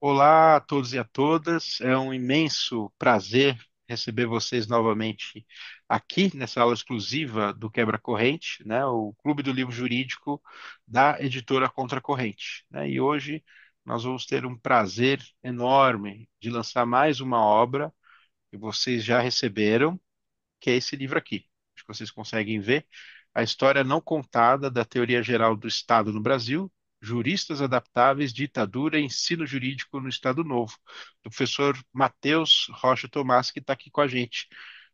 Olá a todos e a todas. É um imenso prazer receber vocês novamente aqui nessa aula exclusiva do Quebra Corrente, né? O Clube do Livro Jurídico da editora Contra Corrente, né? E hoje nós vamos ter um prazer enorme de lançar mais uma obra que vocês já receberam, que é esse livro aqui. Acho que vocês conseguem ver a história não contada da teoria geral do Estado no Brasil, juristas adaptáveis, ditadura e ensino jurídico no Estado Novo, do professor Matheus Rocha Tomás, que está aqui com a gente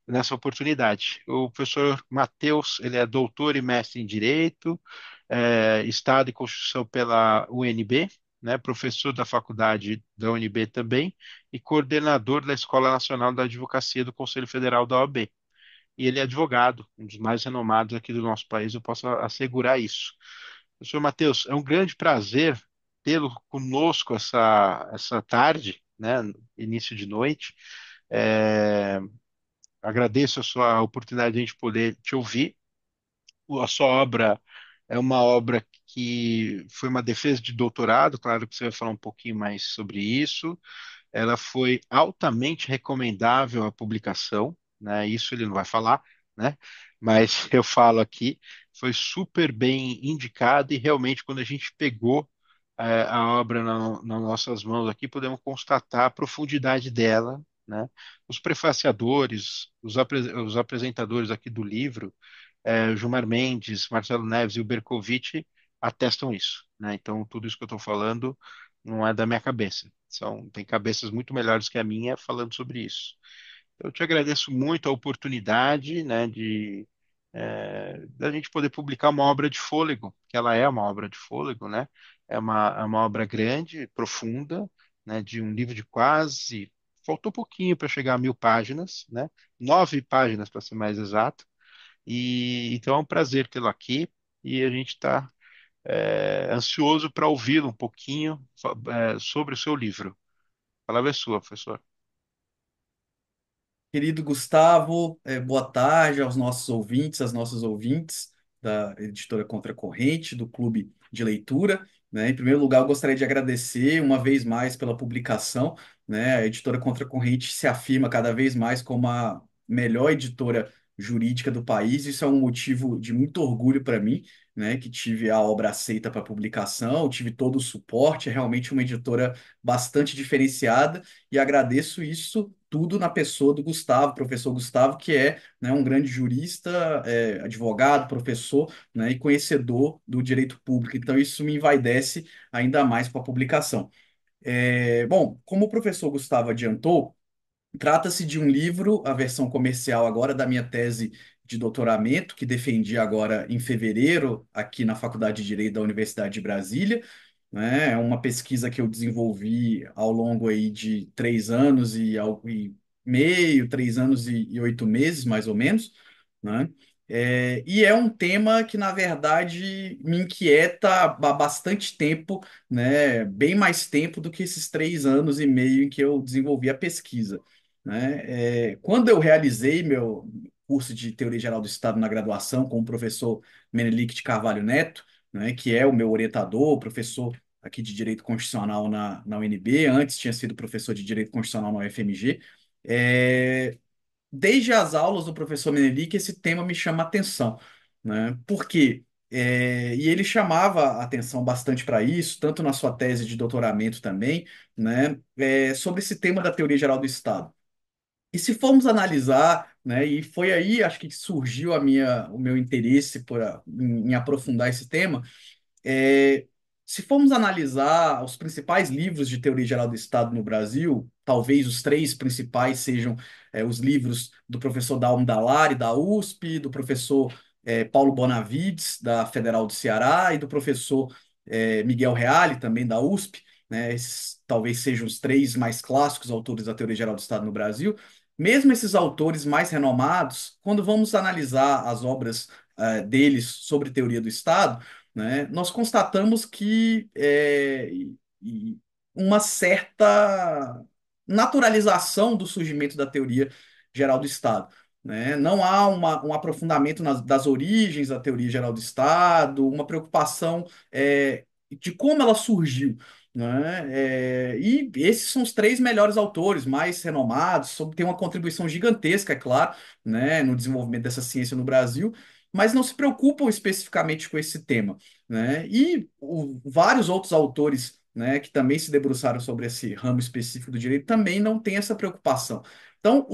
nessa oportunidade. O professor Matheus, ele é doutor e mestre em Direito, Estado e Constituição pela UNB, né, professor da faculdade da UNB também, e coordenador da Escola Nacional da Advocacia do Conselho Federal da OAB. E ele é advogado, um dos mais renomados aqui do nosso país, eu posso assegurar isso. Professor Matheus, é um grande prazer tê-lo conosco essa tarde, né, início de noite. É, agradeço a sua oportunidade de a gente poder te ouvir. A sua obra é uma obra que foi uma defesa de doutorado, claro que você vai falar um pouquinho mais sobre isso. Ela foi altamente recomendável à publicação, né? Isso ele não vai falar, né? Mas eu falo aqui, foi super bem indicado e realmente quando a gente pegou a obra nas nossas mãos aqui, podemos constatar a profundidade dela, né? Os prefaciadores, os apresentadores aqui do livro, Gilmar Mendes, Marcelo Neves e o Bercovitch atestam isso, né? Então, tudo isso que eu estou falando não é da minha cabeça. Tem cabeças muito melhores que a minha falando sobre isso. Eu te agradeço muito a oportunidade, né, da gente poder publicar uma obra de fôlego, que ela é uma obra de fôlego, né? É uma obra grande, profunda, né, de um livro de quase, faltou pouquinho para chegar a 1.000 páginas, né? 9 páginas para ser mais exato. E então é um prazer tê-lo aqui e a gente está ansioso para ouvi-lo um pouquinho sobre o seu livro. A palavra é sua, professor. Querido Gustavo, boa tarde aos nossos ouvintes, às nossas ouvintes da editora Contracorrente, do Clube de Leitura. Né? Em primeiro lugar, eu gostaria de agradecer uma vez mais pela publicação. Né? A editora Contracorrente se afirma cada vez mais como a melhor editora jurídica do país. Isso é um motivo de muito orgulho para mim, né? Que tive a obra aceita para publicação, tive todo o suporte. É realmente uma editora bastante diferenciada e agradeço isso tudo na pessoa do Gustavo, professor Gustavo, que é, né, um grande jurista, advogado, professor, né, e conhecedor do direito público. Então, isso me envaidece ainda mais para a publicação. Bom, como o professor Gustavo adiantou, trata-se de um livro, a versão comercial agora da minha tese de doutoramento, que defendi agora em fevereiro, aqui na Faculdade de Direito da Universidade de Brasília. Né? É uma pesquisa que eu desenvolvi ao longo aí de 3 anos e meio, 3 anos e 8 meses, mais ou menos, né? E é um tema que, na verdade, me inquieta há bastante tempo, né? Bem mais tempo do que esses 3 anos e meio em que eu desenvolvi a pesquisa. Né? Quando eu realizei meu curso de Teoria Geral do Estado na graduação com o professor Menelik de Carvalho Neto, né, que é o meu orientador, professor aqui de Direito Constitucional na UNB, antes tinha sido professor de Direito Constitucional na UFMG. É, Desde as aulas do professor Menelik, esse tema me chama a atenção, né? Por quê? E ele chamava a atenção bastante para isso, tanto na sua tese de doutoramento também, né? Sobre esse tema da teoria geral do Estado. E se formos analisar, né, e foi aí, acho que surgiu o meu interesse em aprofundar esse tema, é, se formos analisar os principais livros de teoria geral do Estado no Brasil, talvez os três principais sejam os livros do professor Dalmo Dallari, da USP, do professor Paulo Bonavides, da Federal do Ceará, e do professor Miguel Reale, também da USP. Né? Esses talvez sejam os três mais clássicos autores da teoria geral do Estado no Brasil. Mesmo esses autores mais renomados, quando vamos analisar as obras deles sobre teoria do Estado, né, nós constatamos que uma certa naturalização do surgimento da teoria geral do Estado. Né? Não há um aprofundamento das origens da teoria geral do Estado, uma preocupação de como ela surgiu. né? E esses são os três melhores autores, mais renomados, têm uma contribuição gigantesca, é claro, né, no desenvolvimento dessa ciência no Brasil, mas não se preocupam especificamente com esse tema, né? E vários outros autores, né, que também se debruçaram sobre esse ramo específico do direito também não têm essa preocupação. Então,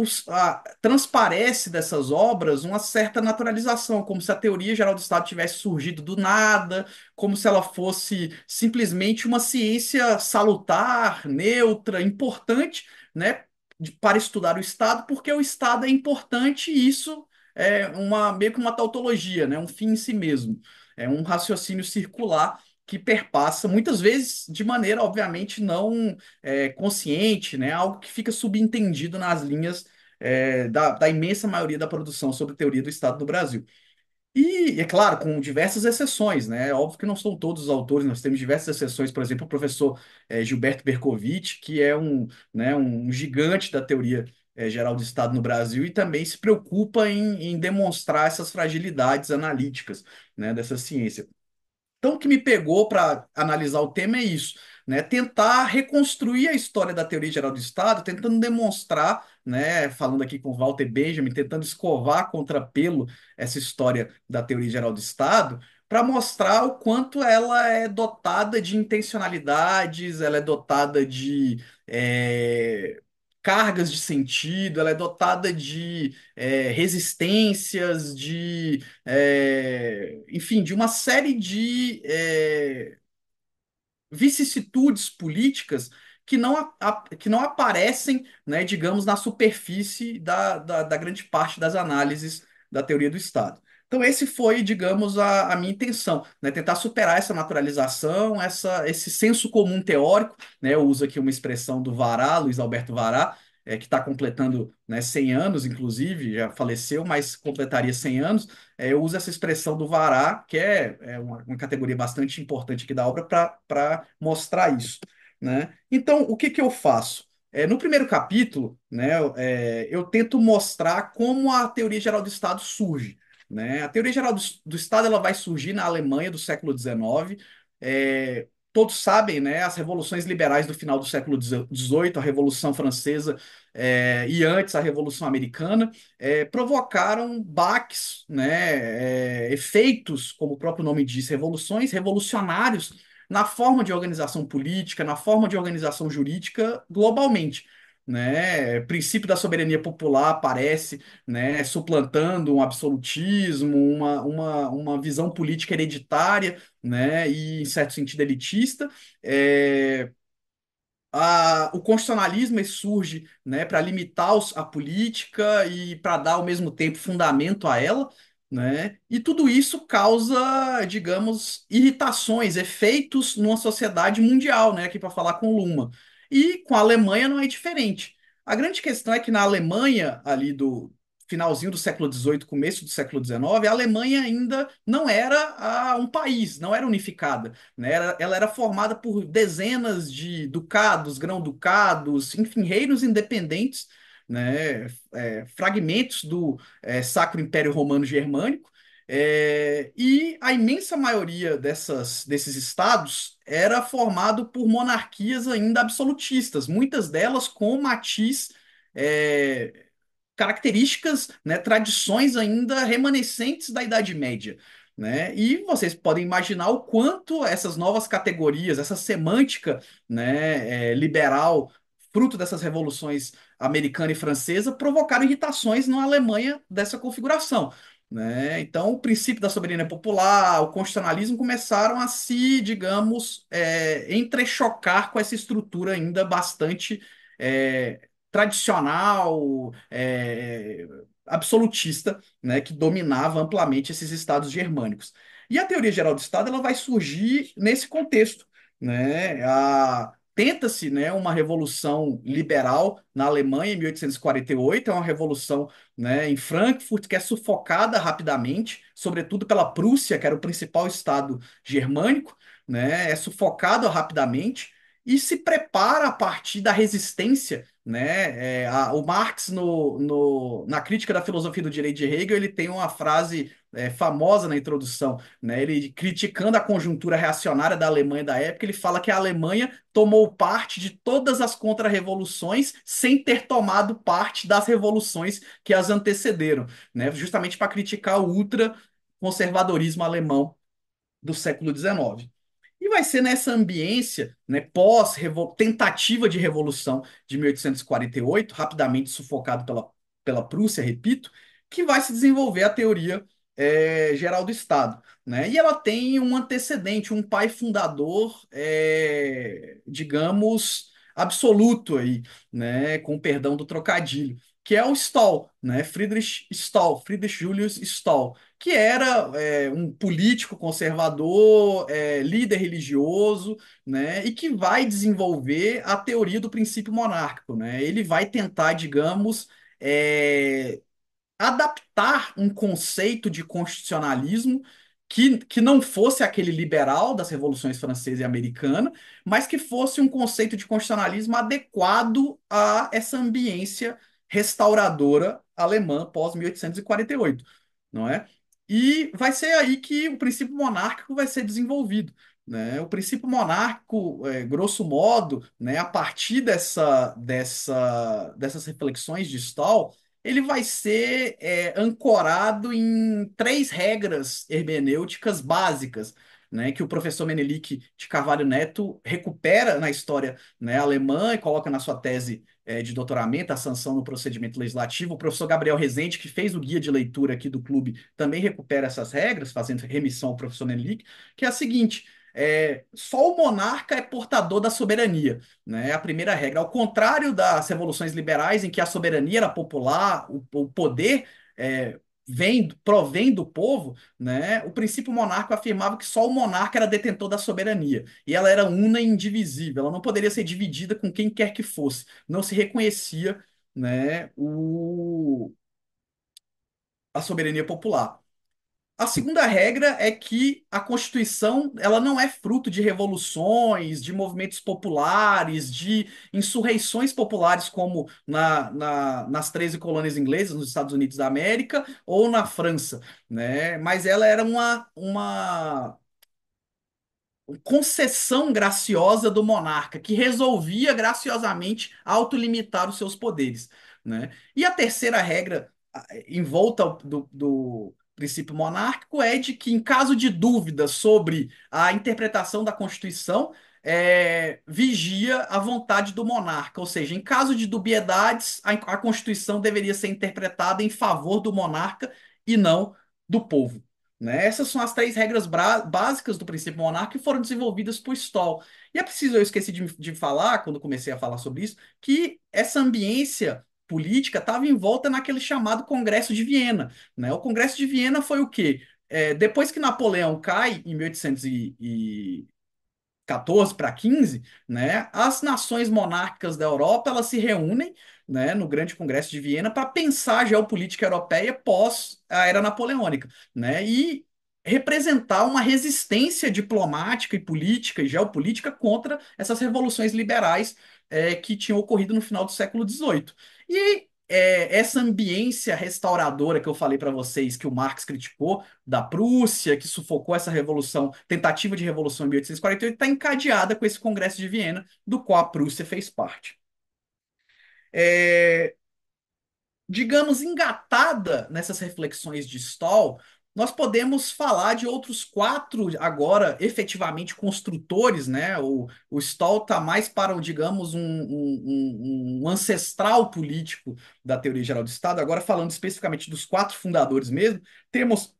transparece dessas obras uma certa naturalização, como se a teoria geral do Estado tivesse surgido do nada, como se ela fosse simplesmente uma ciência salutar, neutra, importante, né, para estudar o Estado, porque o Estado é importante e isso é meio que uma tautologia, né, um fim em si mesmo. É um raciocínio circular que perpassa, muitas vezes de maneira, obviamente, não consciente, né, algo que fica subentendido nas linhas da imensa maioria da produção sobre teoria do Estado do Brasil. E, é claro, com diversas exceções, né? É óbvio que não são todos os autores, nós temos diversas exceções, por exemplo, o professor Gilberto Bercovitch, que é um gigante da teoria geral do Estado no Brasil e também se preocupa em demonstrar essas fragilidades analíticas, né, dessa ciência. Então, o que me pegou para analisar o tema é isso, né? Tentar reconstruir a história da teoria geral do Estado, tentando demonstrar, né? Falando aqui com Walter Benjamin, tentando escovar a contrapelo essa história da teoria geral do Estado, para mostrar o quanto ela é dotada de intencionalidades, ela é dotada de cargas de sentido, ela é dotada de resistências, enfim, de uma série de vicissitudes políticas que não aparecem, né, digamos, na superfície da grande parte das análises da teoria do Estado. Então, esse foi, digamos, a minha intenção, né, tentar superar essa naturalização, esse senso comum teórico, né, eu uso aqui uma expressão do Vará, Luiz Alberto Vará, que está completando, né, 100 anos, inclusive, já faleceu, mas completaria 100 anos, eu uso essa expressão do Vará, que é uma categoria bastante importante aqui da obra, para mostrar isso, né? Então, o que que eu faço? No primeiro capítulo, né, eu tento mostrar como a teoria geral do Estado surge, né? A teoria geral do Estado ela vai surgir na Alemanha do século XIX. Todos sabem, né, as revoluções liberais do final do século XVIII, a Revolução Francesa, e antes a Revolução Americana, provocaram baques, né, efeitos, como o próprio nome diz, revoluções, revolucionários na forma de organização política, na forma de organização jurídica globalmente. Né? O princípio da soberania popular aparece, né, suplantando um absolutismo, uma visão política hereditária, né, e, em certo sentido, elitista. É, o constitucionalismo surge, né, para limitar a política e para dar ao mesmo tempo fundamento a ela, né? E tudo isso causa, digamos, irritações, efeitos numa sociedade mundial, né? Aqui para falar com Luma. E com a Alemanha não é diferente. A grande questão é que na Alemanha, ali do finalzinho do século XVIII, começo do século XIX, a Alemanha ainda não era um país, não era unificada, né? Ela era formada por dezenas de ducados, grão-ducados, enfim, reinos independentes, né? Fragmentos do Sacro Império Romano Germânico. E a imensa maioria desses estados era formado por monarquias ainda absolutistas, muitas delas com matiz características, né, tradições ainda remanescentes da Idade Média. Né? E vocês podem imaginar o quanto essas novas categorias, essa semântica, né, liberal, fruto dessas revoluções americana e francesa, provocaram irritações na Alemanha dessa configuração. Né? Então, o princípio da soberania popular, o constitucionalismo começaram a se, digamos, entrechocar com essa estrutura ainda bastante tradicional, absolutista, né, que dominava amplamente esses estados germânicos. E a teoria geral do Estado ela vai surgir nesse contexto, né? Tenta-se, né, uma revolução liberal na Alemanha em 1848, é uma revolução, né, em Frankfurt que é sufocada rapidamente, sobretudo pela Prússia, que era o principal estado germânico, né, é sufocado rapidamente e se prepara a partir da resistência, né? O Marx, na crítica da filosofia do direito de Hegel, ele tem uma frase famosa na introdução, né? Ele criticando a conjuntura reacionária da Alemanha da época, ele fala que a Alemanha tomou parte de todas as contra-revoluções sem ter tomado parte das revoluções que as antecederam, né? Justamente para criticar o ultraconservadorismo alemão do século XIX. E vai ser nessa ambiência, né, pós-tentativa de revolução de 1848, rapidamente sufocado pela Prússia, repito, que vai se desenvolver a teoria geral do Estado. Né? E ela tem um antecedente, um pai fundador, digamos, absoluto aí, né, com o perdão do trocadilho, que é o Stoll, né, Friedrich Stoll, Friedrich Julius Stoll, que era um político conservador, líder religioso, né, e que vai desenvolver a teoria do princípio monárquico, né? Ele vai tentar, digamos, adaptar um conceito de constitucionalismo que não fosse aquele liberal das revoluções francesa e americana, mas que fosse um conceito de constitucionalismo adequado a essa ambiência restauradora alemã pós 1848, não é? E vai ser aí que o princípio monárquico vai ser desenvolvido. Né? O princípio monárquico, grosso modo, né, a partir dessas reflexões de Stahl, ele vai ser ancorado em três regras hermenêuticas básicas, né, que o professor Menelik de Carvalho Neto recupera na história, né, alemã e coloca na sua tese de doutoramento, a sanção no procedimento legislativo. O professor Gabriel Rezende, que fez o guia de leitura aqui do clube, também recupera essas regras, fazendo remissão ao professor Menelik, que é a seguinte: só o monarca é portador da soberania, né? A primeira regra. Ao contrário das revoluções liberais, em que a soberania era popular, o poder provém do povo, né? O princípio monárquico afirmava que só o monarca era detentor da soberania, e ela era una e indivisível, ela não poderia ser dividida com quem quer que fosse, não se reconhecia, né, a soberania popular. A segunda regra é que a Constituição ela não é fruto de revoluções, de movimentos populares, de insurreições populares, como nas 13 colônias inglesas, nos Estados Unidos da América ou na França, né? Mas ela era uma concessão graciosa do monarca, que resolvia graciosamente autolimitar os seus poderes, né? E a terceira regra em volta do princípio monárquico é de que, em caso de dúvida sobre a interpretação da Constituição, vigia a vontade do monarca, ou seja, em caso de dubiedades, a Constituição deveria ser interpretada em favor do monarca e não do povo. Né? Essas são as três regras básicas do princípio monárquico que foram desenvolvidas por Stoll. E é preciso, eu esqueci de falar, quando comecei a falar sobre isso, que essa ambiência política estava envolta naquele chamado Congresso de Viena. Né? O Congresso de Viena foi o quê? Depois que Napoleão cai, em 1814 para 15, né, as nações monárquicas da Europa elas se reúnem, né, no Grande Congresso de Viena para pensar a geopolítica europeia pós a era napoleônica, né, e representar uma resistência diplomática e política e geopolítica contra essas revoluções liberais que tinham ocorrido no final do século XVIII. E essa ambiência restauradora que eu falei para vocês, que o Marx criticou, da Prússia, que sufocou essa revolução, tentativa de revolução em 1848, está encadeada com esse Congresso de Viena, do qual a Prússia fez parte. É, digamos, engatada nessas reflexões de Stoll, nós podemos falar de outros quatro, agora efetivamente construtores, né? O Stoll está mais para, digamos, um ancestral político da teoria geral do Estado. Agora, falando especificamente dos quatro fundadores mesmo, temos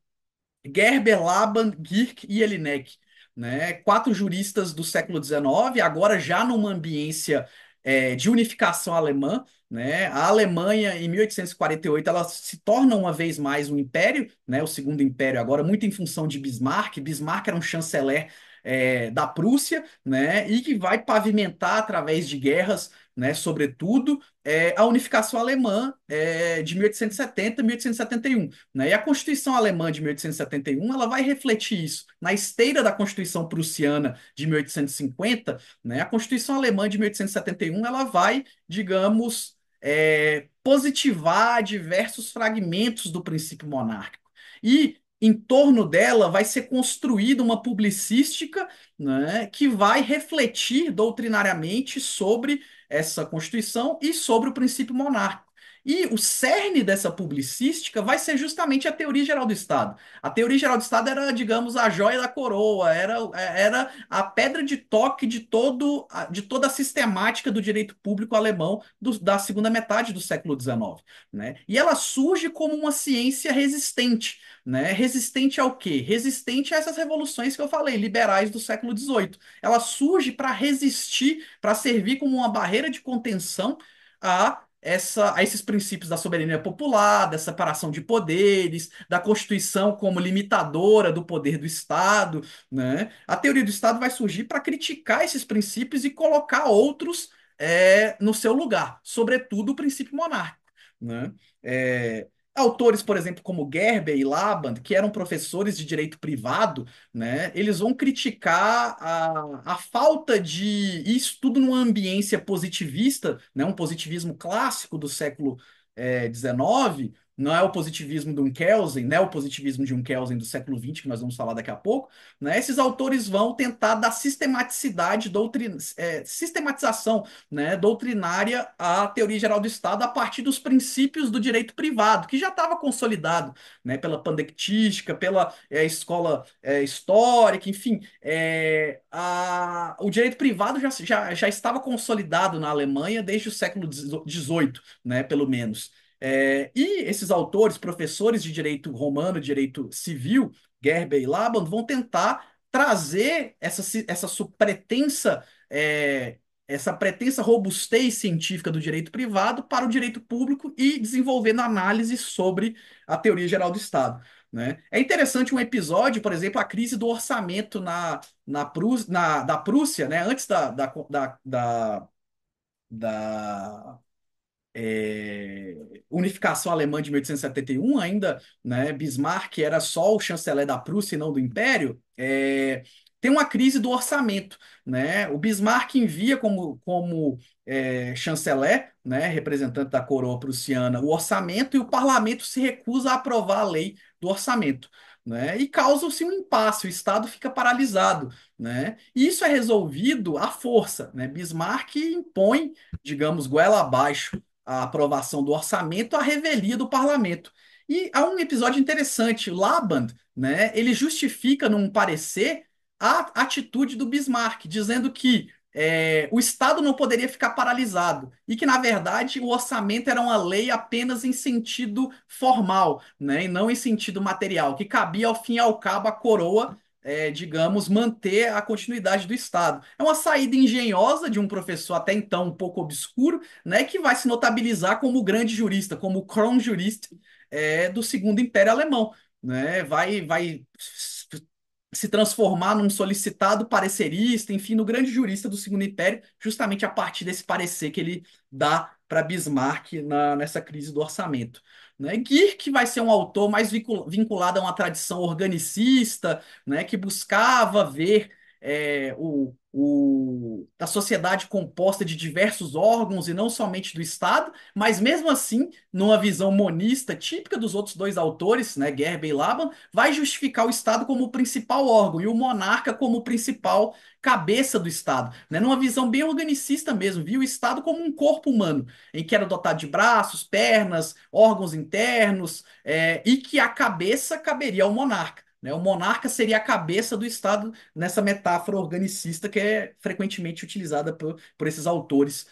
Gerber, Laban, Girk e Elinek, né? Quatro juristas do século XIX, agora já numa ambiência de unificação alemã, né? A Alemanha, em 1848, ela se torna uma vez mais um império, né? O segundo império, agora muito em função de Bismarck. Bismarck era um chanceler da Prússia, né? E que vai pavimentar através de guerras, né? Sobretudo, a unificação alemã de 1870 e 1871. Né? E a Constituição Alemã de 1871 ela vai refletir isso. Na esteira da Constituição Prussiana de 1850, né, a Constituição Alemã de 1871 ela vai, digamos, positivar diversos fragmentos do princípio monárquico. E em torno dela vai ser construída uma publicística, né, que vai refletir doutrinariamente sobre essa Constituição e sobre o princípio monárquico. E o cerne dessa publicística vai ser justamente a teoria geral do Estado. A teoria geral do Estado era, digamos, a joia da coroa, era a pedra de toque de toda a sistemática do direito público alemão da segunda metade do século XIX, né? E ela surge como uma ciência resistente, né? Resistente ao quê? Resistente a essas revoluções que eu falei, liberais do século XVIII. Ela surge para resistir, para servir como uma barreira de contenção a esses princípios da soberania popular, da separação de poderes, da Constituição como limitadora do poder do Estado, né? A teoria do Estado vai surgir para criticar esses princípios e colocar outros no seu lugar, sobretudo o princípio monárquico, né? É, autores, por exemplo, como Gerber e Laban, que eram professores de direito privado, né? Eles vão criticar a falta de isso tudo numa ambiência positivista, né? Um positivismo clássico do século XIX, não é o positivismo do Kelsen, né? O positivismo de Kelsen do século XX, que nós vamos falar daqui a pouco, né? Esses autores vão tentar dar sistematização, né, doutrinária à teoria geral do Estado a partir dos princípios do direito privado, que já estava consolidado, né, pela pandectística, pela escola histórica, enfim, o direito privado já estava consolidado na Alemanha desde o século XVIII, né, pelo menos. E esses autores, professores de direito romano, direito civil, Gerber e Laban, vão tentar trazer é, essa pretensa robustez científica do direito privado para o direito público e desenvolvendo análise sobre a teoria geral do Estado, né? É interessante um episódio, por exemplo, a crise do orçamento da Prússia, né? Antes da unificação alemã de 1871, ainda, né, Bismarck era só o chanceler da Prússia e não do Império, tem uma crise do orçamento, né? O Bismarck envia como chanceler, né, representante da coroa prussiana, o orçamento e o parlamento se recusa a aprovar a lei do orçamento, né? E causa-se um impasse, o Estado fica paralisado, né? E isso é resolvido à força, né? Bismarck impõe, digamos, goela abaixo a aprovação do orçamento à revelia do parlamento. E há um episódio interessante, o Laban, né, ele justifica num parecer a atitude do Bismarck, dizendo que o Estado não poderia ficar paralisado e que, na verdade, o orçamento era uma lei apenas em sentido formal, né, e não em sentido material, que cabia, ao fim e ao cabo, à coroa, digamos, manter a continuidade do Estado. É uma saída engenhosa de um professor até então um pouco obscuro, né, que vai se notabilizar como o grande jurista, como o Kronjurist do Segundo Império Alemão, né? Vai se transformar num solicitado parecerista, enfim, no grande jurista do Segundo Império, justamente a partir desse parecer que ele dá para Bismarck nessa crise do orçamento. Né? Gierke vai ser um autor mais vinculado a uma tradição organicista, né, que buscava ver a sociedade composta de diversos órgãos e não somente do Estado, mas mesmo assim, numa visão monista típica dos outros dois autores, né, Gerber e Laban, vai justificar o Estado como o principal órgão e o monarca como o principal cabeça do Estado, né, numa visão bem organicista mesmo, viu o Estado como um corpo humano, em que era dotado de braços, pernas, órgãos internos, e que a cabeça caberia ao monarca. Né? O monarca seria a cabeça do Estado nessa metáfora organicista que é frequentemente utilizada por esses autores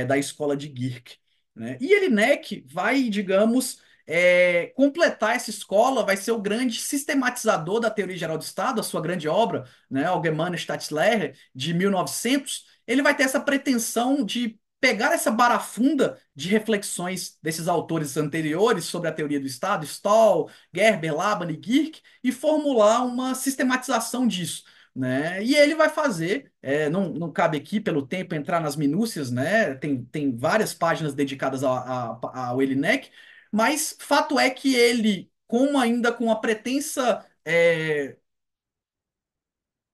da escola de Gierke. Né? E Jelinek vai, digamos, completar essa escola, vai ser o grande sistematizador da teoria geral do Estado, a sua grande obra, né, Allgemeine Staatslehre, de 1900. Ele vai ter essa pretensão de pegar essa barafunda de reflexões desses autores anteriores sobre a teoria do Estado, Stoll, Gerber, Laban e Gierke, e formular uma sistematização disso. Né? E ele vai fazer, não cabe aqui pelo tempo entrar nas minúcias, né? Tem várias páginas dedicadas ao Elinek, mas fato é que ele, como ainda com a pretensa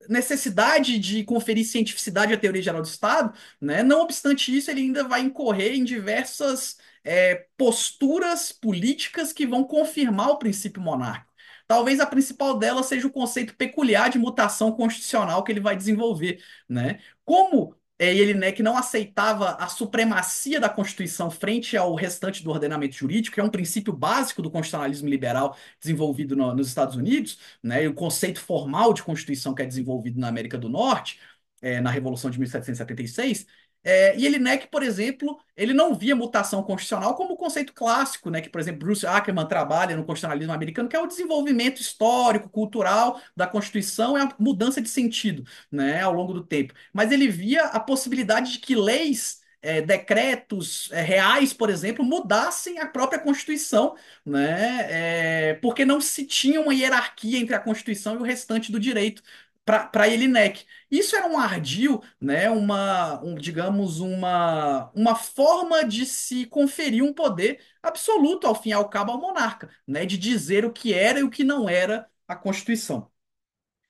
necessidade de conferir cientificidade à teoria geral do Estado, né? Não obstante isso, ele ainda vai incorrer em diversas posturas políticas que vão confirmar o princípio monárquico. talvez a principal dela seja o conceito peculiar de mutação constitucional que ele vai desenvolver, né? Como Jelinek não aceitava a supremacia da Constituição frente ao restante do ordenamento jurídico, que é um princípio básico do constitucionalismo liberal desenvolvido nos Estados Unidos, né? E o conceito formal de Constituição que é desenvolvido na América do Norte, na Revolução de 1776. Jelinek, por exemplo, ele não via mutação constitucional como o conceito clássico, né, que, por exemplo, Bruce Ackerman trabalha no constitucionalismo americano, que é o desenvolvimento histórico, cultural da Constituição e a mudança de sentido, né, ao longo do tempo. Mas ele via a possibilidade de que leis, decretos reais, por exemplo, mudassem a própria Constituição, né, porque não se tinha uma hierarquia entre a Constituição e o restante do direito para Jelinek. Isso era um ardil, né, digamos, uma forma de se conferir um poder absoluto, ao fim e ao cabo, ao monarca, né, de dizer o que era e o que não era a Constituição.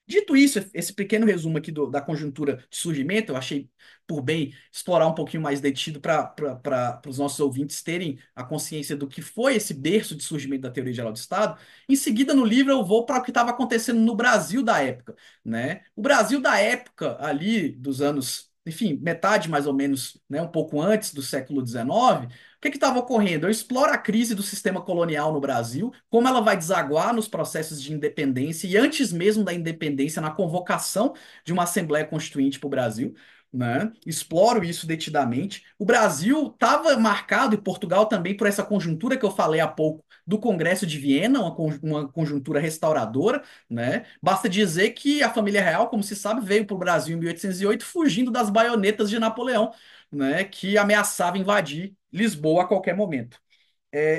Dito isso, esse pequeno resumo aqui da conjuntura de surgimento, eu achei por bem explorar um pouquinho mais detido para os nossos ouvintes terem a consciência do que foi esse berço de surgimento da teoria geral do Estado. Em seguida, no livro, eu vou para o que estava acontecendo no Brasil da época, né? O Brasil da época, ali dos anos, enfim, metade mais ou menos, né, um pouco antes do século XIX, o que estava ocorrendo? Eu exploro a crise do sistema colonial no Brasil, como ela vai desaguar nos processos de independência e antes mesmo da independência, na convocação de uma Assembleia Constituinte para o Brasil. Né? Exploro isso detidamente. O Brasil estava marcado, e Portugal também, por essa conjuntura que eu falei há pouco do Congresso de Viena, uma conjuntura restauradora. Né? Basta dizer que a família real, como se sabe, veio para o Brasil em 1808 fugindo das baionetas de Napoleão, né, que ameaçava invadir Lisboa a qualquer momento.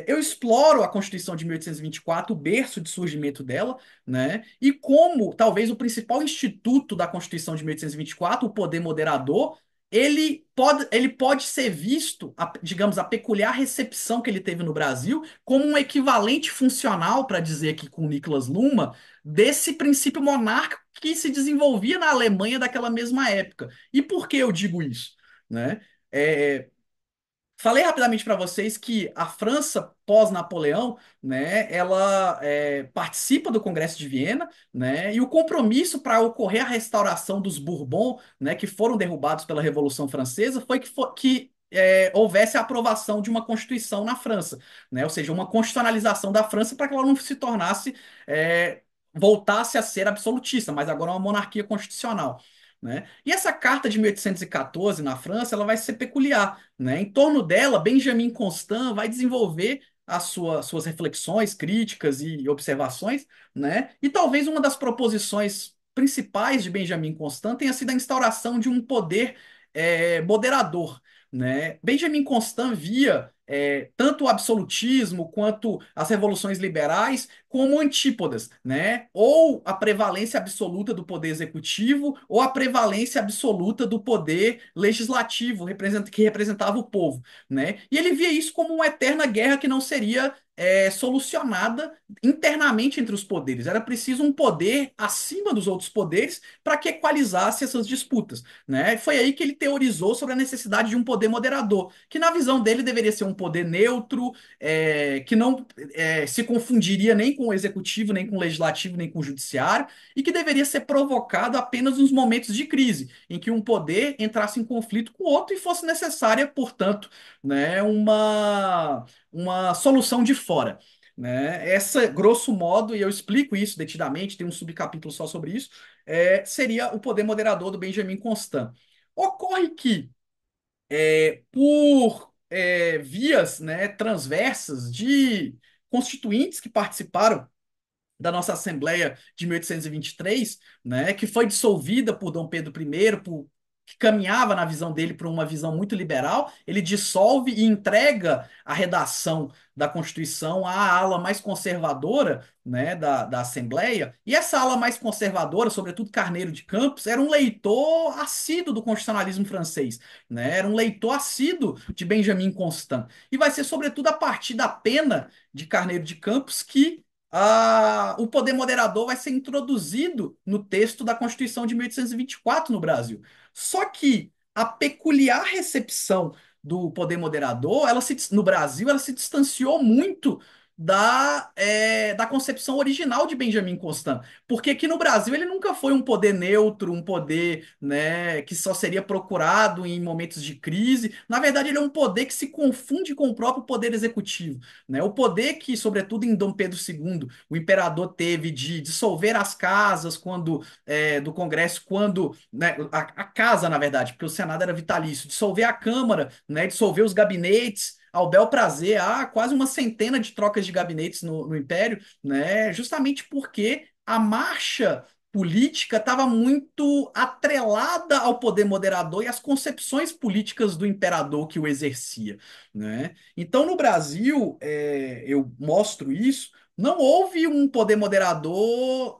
Eu exploro a Constituição de 1824, o berço de surgimento dela, né? E como talvez o principal instituto da Constituição de 1824, o poder moderador, ele pode ser visto, digamos, a peculiar recepção que ele teve no Brasil, como um equivalente funcional, para dizer aqui com Niklas Luhmann, desse princípio monárquico que se desenvolvia na Alemanha daquela mesma época. E por que eu digo isso? Né? É, Falei rapidamente para vocês que a França pós-Napoleão, né, ela participa do Congresso de Viena, né, e o compromisso para ocorrer a restauração dos Bourbon, né, que foram derrubados pela Revolução Francesa, foi que houvesse a aprovação de uma Constituição na França, né, ou seja, uma constitucionalização da França para que ela não se tornasse, voltasse a ser absolutista, mas agora uma monarquia constitucional. Né? E essa carta de 1814 na França, ela vai ser peculiar, né? Em torno dela, Benjamin Constant vai desenvolver suas reflexões, críticas e observações, né? E talvez uma das proposições principais de Benjamin Constant tenha sido a instauração de um poder moderador, né? Benjamin Constant via tanto o absolutismo quanto as revoluções liberais como antípodas, né? Ou a prevalência absoluta do poder executivo ou a prevalência absoluta do poder legislativo, que representava o povo, né? E ele via isso como uma eterna guerra que não seria solucionada internamente entre os poderes. Era preciso um poder acima dos outros poderes para que equalizasse essas disputas, né? Foi aí que ele teorizou sobre a necessidade de um poder moderador, que na visão dele deveria ser um poder neutro, que não se confundiria nem com o executivo, nem com o legislativo, nem com o judiciário, e que deveria ser provocado apenas nos momentos de crise, em que um poder entrasse em conflito com o outro e fosse necessária, portanto, né, uma solução de fora. Né? Essa, grosso modo, e eu explico isso detidamente, tem um subcapítulo só sobre isso, seria o poder moderador do Benjamin Constant. Ocorre que, por vias, né, transversas de constituintes que participaram da nossa Assembleia de 1823, né, que foi dissolvida por Dom Pedro I, que caminhava na visão dele para uma visão muito liberal, ele dissolve e entrega a redação da Constituição à ala mais conservadora, né, da Assembleia, e essa ala mais conservadora, sobretudo Carneiro de Campos, era um leitor assíduo do constitucionalismo francês, né, era um leitor assíduo de Benjamin Constant, e vai ser sobretudo a partir da pena de Carneiro de Campos que o poder moderador vai ser introduzido no texto da Constituição de 1824 no Brasil. Só que a peculiar recepção do poder moderador, no Brasil, ela se distanciou muito da concepção original de Benjamin Constant. Porque aqui no Brasil ele nunca foi um poder neutro, um poder, né, que só seria procurado em momentos de crise. Na verdade, ele é um poder que se confunde com o próprio poder executivo, né? O poder que, sobretudo em Dom Pedro II, o imperador teve de dissolver as casas do Congresso, quando, né, a casa, na verdade, porque o Senado era vitalício, dissolver a Câmara, né, dissolver os gabinetes ao bel prazer, há quase uma centena de trocas de gabinetes no Império, né, justamente porque a marcha política estava muito atrelada ao poder moderador e às concepções políticas do imperador que o exercia, né? Então, no Brasil, eu mostro isso, não houve um poder moderador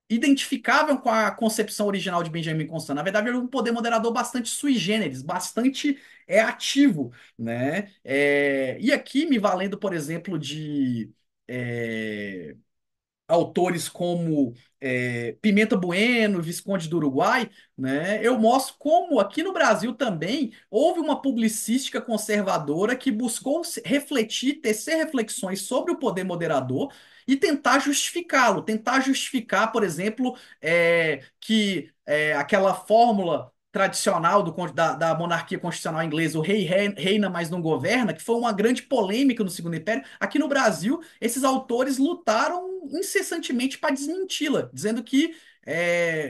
identificável com a concepção original de Benjamin Constant. Na verdade, ele é um poder moderador bastante sui generis, bastante ativo, né? E aqui, me valendo, por exemplo, de é, autores como Pimenta Bueno, Visconde do Uruguai, né? Eu mostro como aqui no Brasil também houve uma publicística conservadora que buscou refletir, tecer reflexões sobre o poder moderador e tentar justificar, por exemplo, que aquela fórmula tradicional da monarquia constitucional inglesa, o rei reina, mas não governa, que foi uma grande polêmica no Segundo Império. Aqui no Brasil, esses autores lutaram incessantemente para desmenti-la, dizendo que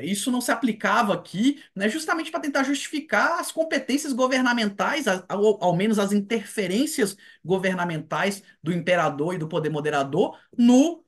isso não se aplicava aqui, né, justamente para tentar justificar as competências governamentais, ao menos as interferências governamentais do imperador e do poder moderador no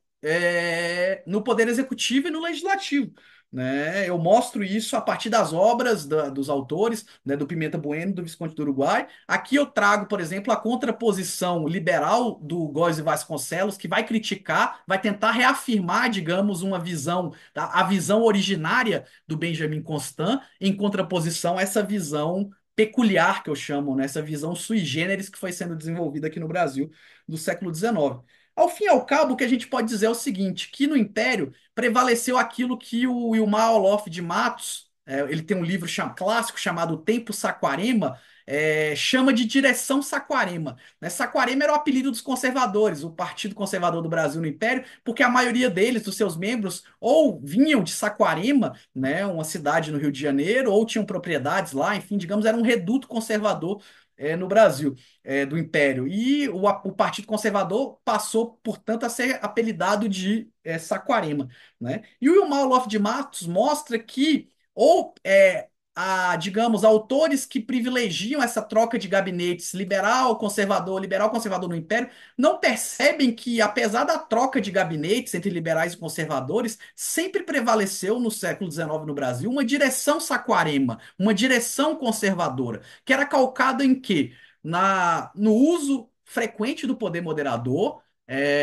poder executivo e no legislativo. Né? Eu mostro isso a partir das obras dos autores, né, do Pimenta Bueno, do Visconde do Uruguai. Aqui eu trago, por exemplo, a contraposição liberal do Góes e Vasconcelos, que vai criticar, vai tentar reafirmar, digamos, uma visão, a visão originária do Benjamin Constant, em contraposição a essa visão peculiar que eu chamo, né, essa visão sui generis que foi sendo desenvolvida aqui no Brasil do século XIX. Ao fim e ao cabo, o que a gente pode dizer é o seguinte, que no Império prevaleceu aquilo que o Wilmar Olof de Matos, ele tem um livro clássico chamado O Tempo Saquarema, chama de Direção Saquarema. Né? Saquarema era o apelido dos conservadores, o Partido Conservador do Brasil no Império, porque a maioria deles, dos seus membros, ou vinham de Saquarema, né, uma cidade no Rio de Janeiro, ou tinham propriedades lá, enfim, digamos, era um reduto conservador no Brasil, do Império. E o Partido Conservador passou, portanto, a ser apelidado de Saquarema. Né? E o Wilmar Olof de Matos mostra que, digamos, autores que privilegiam essa troca de gabinetes liberal, conservador no Império, não percebem que, apesar da troca de gabinetes entre liberais e conservadores, sempre prevaleceu no século XIX no Brasil uma direção saquarema, uma direção conservadora, que era calcada em quê? No uso frequente do poder moderador,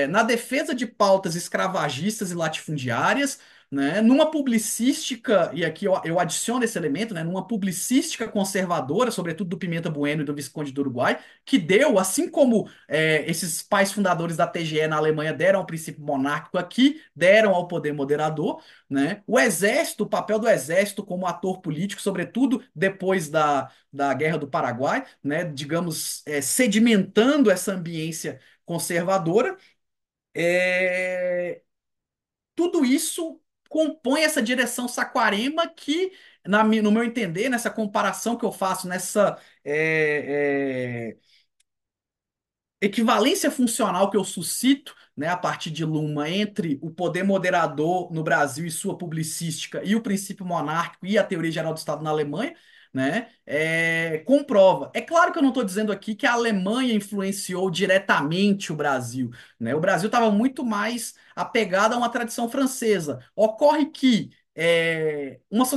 na defesa de pautas escravagistas e latifundiárias, né, numa publicística, e aqui eu adiciono esse elemento, né, numa publicística conservadora, sobretudo do Pimenta Bueno e do Visconde do Uruguai, que deu, assim como esses pais fundadores da TGE na Alemanha deram ao princípio monárquico aqui, deram ao poder moderador, né, o exército, o papel do exército como ator político, sobretudo depois da Guerra do Paraguai, né, digamos, sedimentando essa ambiência conservadora, é, tudo isso compõe essa direção Saquarema que, no meu entender, nessa comparação que eu faço, nessa equivalência funcional que eu suscito, né, a partir de Luma, entre o poder moderador no Brasil e sua publicística e o princípio monárquico e a teoria geral do Estado na Alemanha, né, comprova. É claro que eu não estou dizendo aqui que a Alemanha influenciou diretamente o Brasil, né? O Brasil estava muito mais apegado a uma tradição francesa. Ocorre que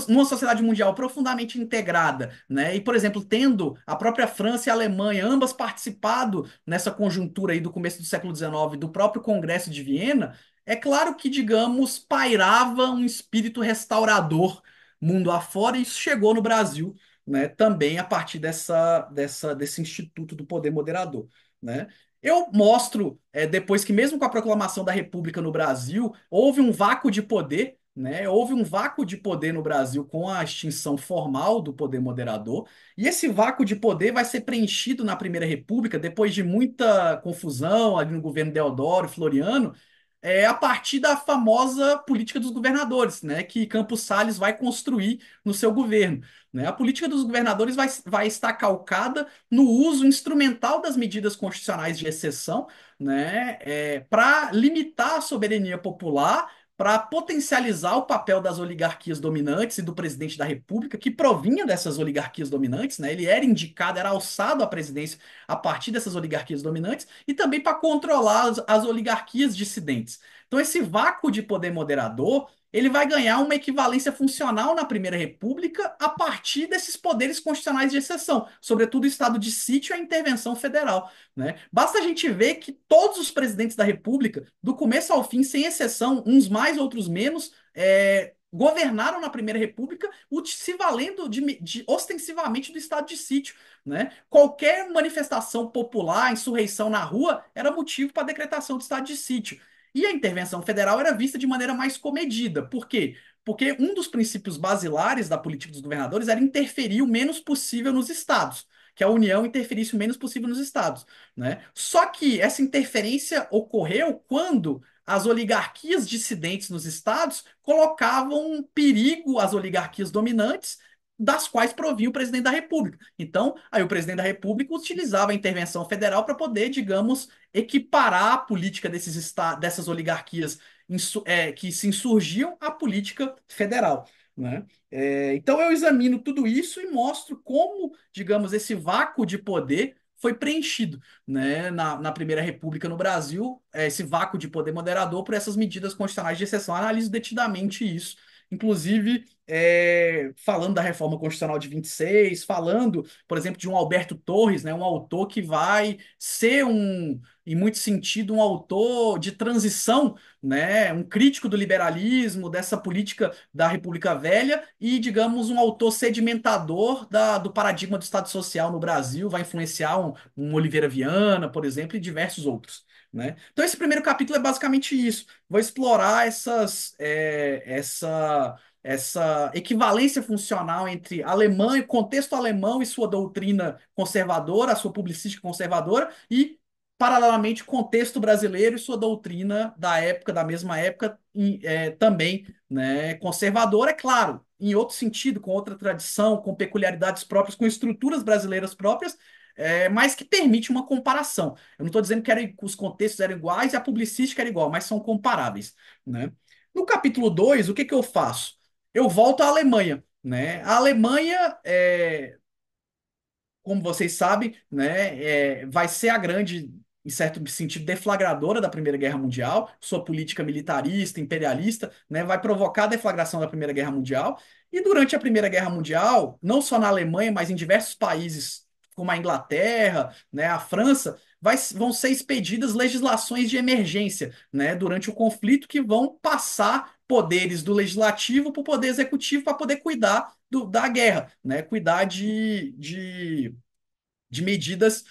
numa sociedade mundial profundamente integrada, né? E, por exemplo, tendo a própria França e a Alemanha ambas participado nessa conjuntura aí do começo do século XIX do próprio Congresso de Viena, é claro que, digamos, pairava um espírito restaurador mundo afora, e isso chegou no Brasil, né, também a partir desse Instituto do Poder Moderador. Né? Eu mostro, depois que mesmo com a proclamação da República no Brasil, houve um vácuo de poder, né? Houve um vácuo de poder no Brasil com a extinção formal do poder moderador, e esse vácuo de poder vai ser preenchido na Primeira República, depois de muita confusão ali no governo Deodoro e Floriano, a partir da famosa política dos governadores, né? Que Campos Salles vai construir no seu governo. Né? A política dos governadores vai estar calcada no uso instrumental das medidas constitucionais de exceção, né? Para limitar a soberania popular, para potencializar o papel das oligarquias dominantes e do presidente da República, que provinha dessas oligarquias dominantes, né? Ele era indicado, era alçado à presidência a partir dessas oligarquias dominantes, e também para controlar as oligarquias dissidentes. Então, esse vácuo de poder moderador ele vai ganhar uma equivalência funcional na Primeira República a partir desses poderes constitucionais de exceção, sobretudo o estado de sítio e a intervenção federal. Né? Basta a gente ver que todos os presidentes da República, do começo ao fim, sem exceção, uns mais, outros menos, governaram na Primeira República se valendo ostensivamente do estado de sítio. Né? Qualquer manifestação popular, insurreição na rua, era motivo para a decretação do estado de sítio. E a intervenção federal era vista de maneira mais comedida. Por quê? Porque um dos princípios basilares da política dos governadores era interferir o menos possível nos estados, que a União interferisse o menos possível nos estados, né? Só que essa interferência ocorreu quando as oligarquias dissidentes nos estados colocavam perigo às oligarquias dominantes, das quais provinha o presidente da República. Então, aí o presidente da República utilizava a intervenção federal para poder, digamos, equiparar a política dessas oligarquias que se insurgiam à política federal. Né? Então eu examino tudo isso e mostro como, digamos, esse vácuo de poder foi preenchido, né, na Primeira República no Brasil, esse vácuo de poder moderador por essas medidas constitucionais de exceção. Analiso detidamente isso, inclusive falando da reforma constitucional de 26, falando, por exemplo, de um Alberto Torres, né, um autor que vai ser em muito sentido, um autor de transição, né, um crítico do liberalismo, dessa política da República Velha e, digamos, um autor sedimentador do paradigma do Estado Social no Brasil, vai influenciar um Oliveira Viana, por exemplo, e diversos outros. Né? Então, esse primeiro capítulo é basicamente isso. Vou explorar essa equivalência funcional entre Alemanha, contexto alemão e sua doutrina conservadora, a sua publicística conservadora, e, paralelamente, contexto brasileiro e sua doutrina da época, da mesma época, também, né, conservadora, é claro, em outro sentido, com outra tradição, com peculiaridades próprias, com estruturas brasileiras próprias, mas que permite uma comparação. Eu não estou dizendo que os contextos eram iguais e a publicística era igual, mas são comparáveis. Né? No capítulo 2, o que que eu faço? Eu volto à Alemanha. Né? A Alemanha, como vocês sabem, né, vai ser a grande, em certo sentido, deflagradora da Primeira Guerra Mundial. Sua política militarista, imperialista, né, vai provocar a deflagração da Primeira Guerra Mundial. E durante a Primeira Guerra Mundial, não só na Alemanha, mas em diversos países, como a Inglaterra, né, a França, vão ser expedidas legislações de emergência, né, durante o conflito, que vão passar poderes do legislativo para o poder executivo para poder cuidar da guerra, né, cuidar de medidas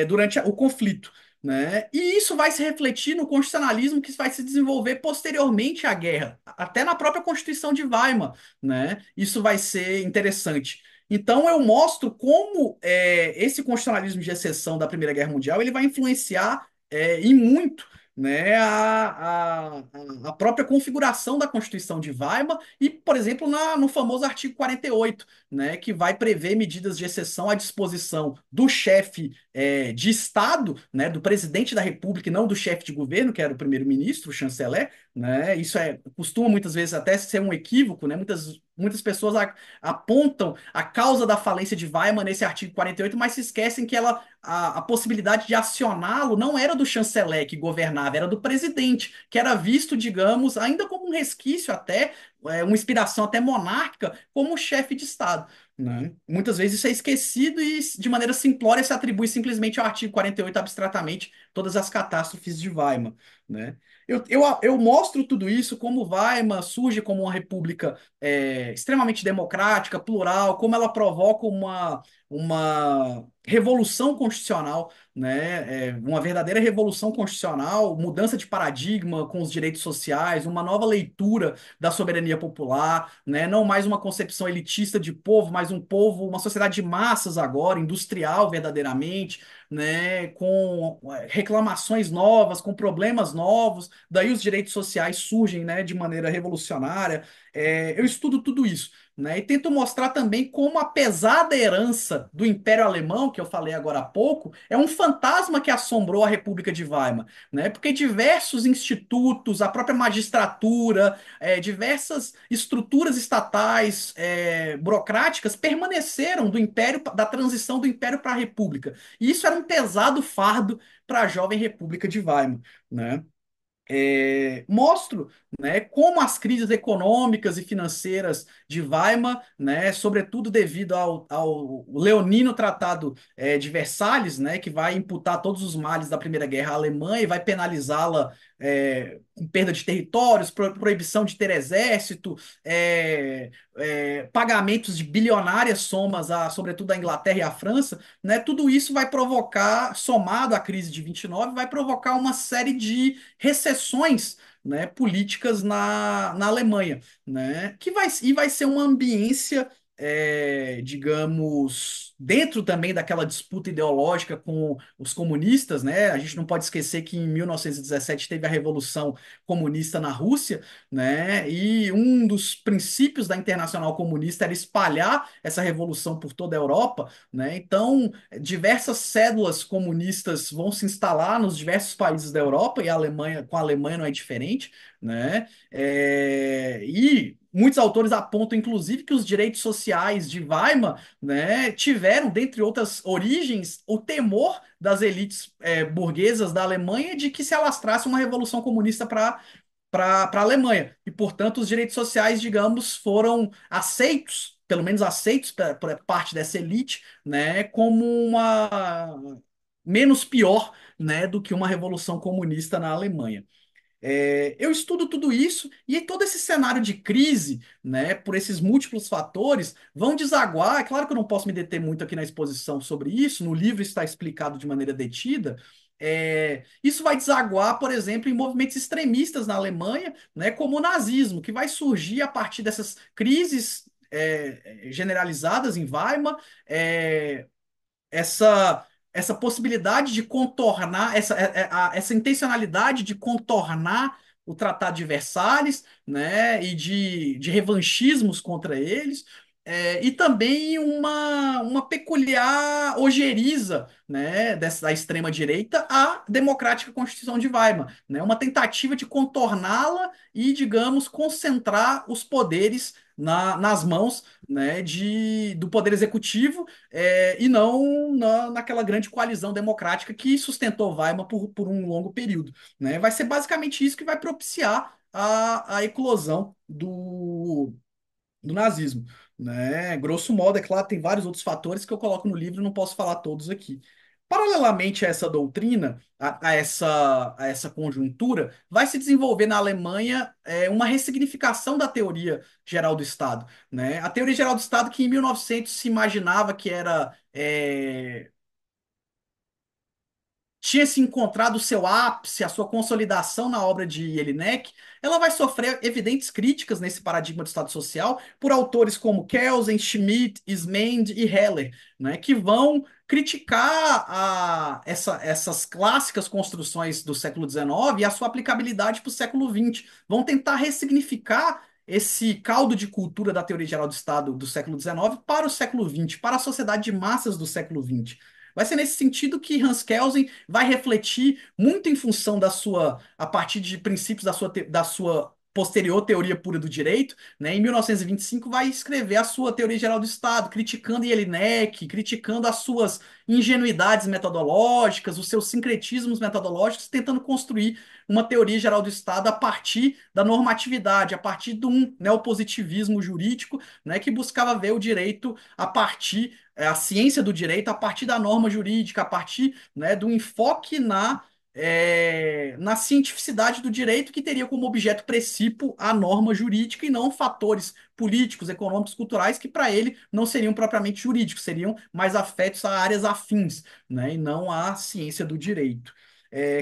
durante o conflito. Né? E isso vai se refletir no constitucionalismo que vai se desenvolver posteriormente à guerra, até na própria Constituição de Weimar. Né? Isso vai ser interessante. Então eu mostro como esse constitucionalismo de exceção da Primeira Guerra Mundial ele vai influenciar e muito, né, a própria configuração da Constituição de Weimar e, por exemplo, no famoso artigo 48, né, que vai prever medidas de exceção à disposição do chefe de Estado, né, do presidente da República, e não do chefe de governo, que era o primeiro-ministro, o chanceler. Né? Isso costuma muitas vezes até ser um equívoco, né? Muitas pessoas apontam a causa da falência de Weimar nesse artigo 48, mas se esquecem que a possibilidade de acioná-lo não era do chanceler que governava, era do presidente, que era visto, digamos, ainda como um resquício até, uma inspiração até monárquica, como chefe de Estado. Né? Muitas vezes isso é esquecido e, de maneira simplória, se atribui simplesmente ao artigo 48 abstratamente todas as catástrofes de Weimar. Né? Eu mostro tudo isso, como Weimar surge como uma república extremamente democrática, plural, como ela provoca uma revolução constitucional, né? Uma verdadeira revolução constitucional, mudança de paradigma com os direitos sociais, uma nova leitura da soberania popular, né? Não mais uma concepção elitista de povo, mas um povo, uma sociedade de massas agora, industrial verdadeiramente, né? Com reclamações novas, com problemas novos. Daí os direitos sociais surgem, né, de maneira revolucionária. Eu estudo tudo isso, né, e tento mostrar também como a pesada herança do Império Alemão, que eu falei agora há pouco, é um fantasma que assombrou a República de Weimar, né, porque diversos institutos, a própria magistratura, diversas estruturas estatais, burocráticas permaneceram do Império, da transição do Império para a República. E isso era um pesado fardo para a jovem República de Weimar, né? Mostro, né, como as crises econômicas e financeiras de Weimar, né, sobretudo devido ao leonino Tratado de Versalhes, né, que vai imputar todos os males da Primeira Guerra à Alemanha e vai penalizá-la com perda de territórios, proibição de ter exército, pagamentos de bilionárias somas, sobretudo à Inglaterra e à França, né, tudo isso vai provocar, somado à crise de 29, vai provocar uma série de recessões, né, políticas na Alemanha, né, e vai ser uma ambiência, digamos, dentro também daquela disputa ideológica com os comunistas, né? A gente não pode esquecer que em 1917 teve a Revolução Comunista na Rússia, né? E um dos princípios da Internacional Comunista era espalhar essa revolução por toda a Europa, né? Então, diversas células comunistas vão se instalar nos diversos países da Europa e a Alemanha, com a Alemanha não é diferente, né? E muitos autores apontam, inclusive, que os direitos sociais de Weimar, né, tiveram, dentre outras origens, o temor das elites burguesas da Alemanha de que se alastrasse uma revolução comunista para a Alemanha. E, portanto, os direitos sociais, digamos, foram aceitos, pelo menos aceitos por parte dessa elite, né, como uma menos pior, né, do que uma revolução comunista na Alemanha. Eu estudo tudo isso e todo esse cenário de crise, né, por esses múltiplos fatores, vão desaguar. É claro que eu não posso me deter muito aqui na exposição sobre isso, no livro está explicado de maneira detida. Isso vai desaguar, por exemplo, em movimentos extremistas na Alemanha, né, como o nazismo, que vai surgir a partir dessas crises generalizadas em Weimar, é, essa possibilidade de contornar, essa intencionalidade de contornar o Tratado de Versalhes, né, e de revanchismos contra eles, e também uma peculiar ojeriza, né, da extrema-direita à democrática Constituição de Weimar, né, uma tentativa de contorná-la e, digamos, concentrar os poderes nas mãos, né, do Poder Executivo e não naquela grande coalizão democrática que sustentou Weimar por um longo período, né? Vai ser basicamente isso que vai propiciar a eclosão do nazismo, né? Grosso modo, é claro, tem vários outros fatores que eu coloco no livro e não posso falar todos aqui. Paralelamente a essa doutrina, a essa conjuntura, vai se desenvolver na Alemanha uma ressignificação da teoria geral do Estado, né? A teoria geral do Estado que em 1900 se imaginava que tinha se encontrado o seu ápice, a sua consolidação na obra de Jelinek, ela vai sofrer evidentes críticas nesse paradigma do Estado Social por autores como Kelsen, Schmidt, Smend e Heller, né, que vão criticar essas clássicas construções do século XIX e a sua aplicabilidade para o século XX. Vão tentar ressignificar esse caldo de cultura da teoria geral do Estado do século XIX para o século XX, para a sociedade de massas do século XX. Vai ser nesse sentido que Hans Kelsen vai refletir muito em função a partir de princípios da sua posterior teoria pura do direito, né? Em 1925 vai escrever a sua teoria geral do Estado, criticando Jelinek, criticando as suas ingenuidades metodológicas, os seus sincretismos metodológicos, tentando construir uma teoria geral do Estado a partir da normatividade, a partir de um neopositivismo jurídico, né, que buscava ver o direito a partir a ciência do direito a partir da norma jurídica, a partir, né, do enfoque na cientificidade do direito, que teria como objeto precípio a norma jurídica e não fatores políticos, econômicos, culturais, que para ele não seriam propriamente jurídicos, seriam mais afetos a áreas afins, né, e não à ciência do direito.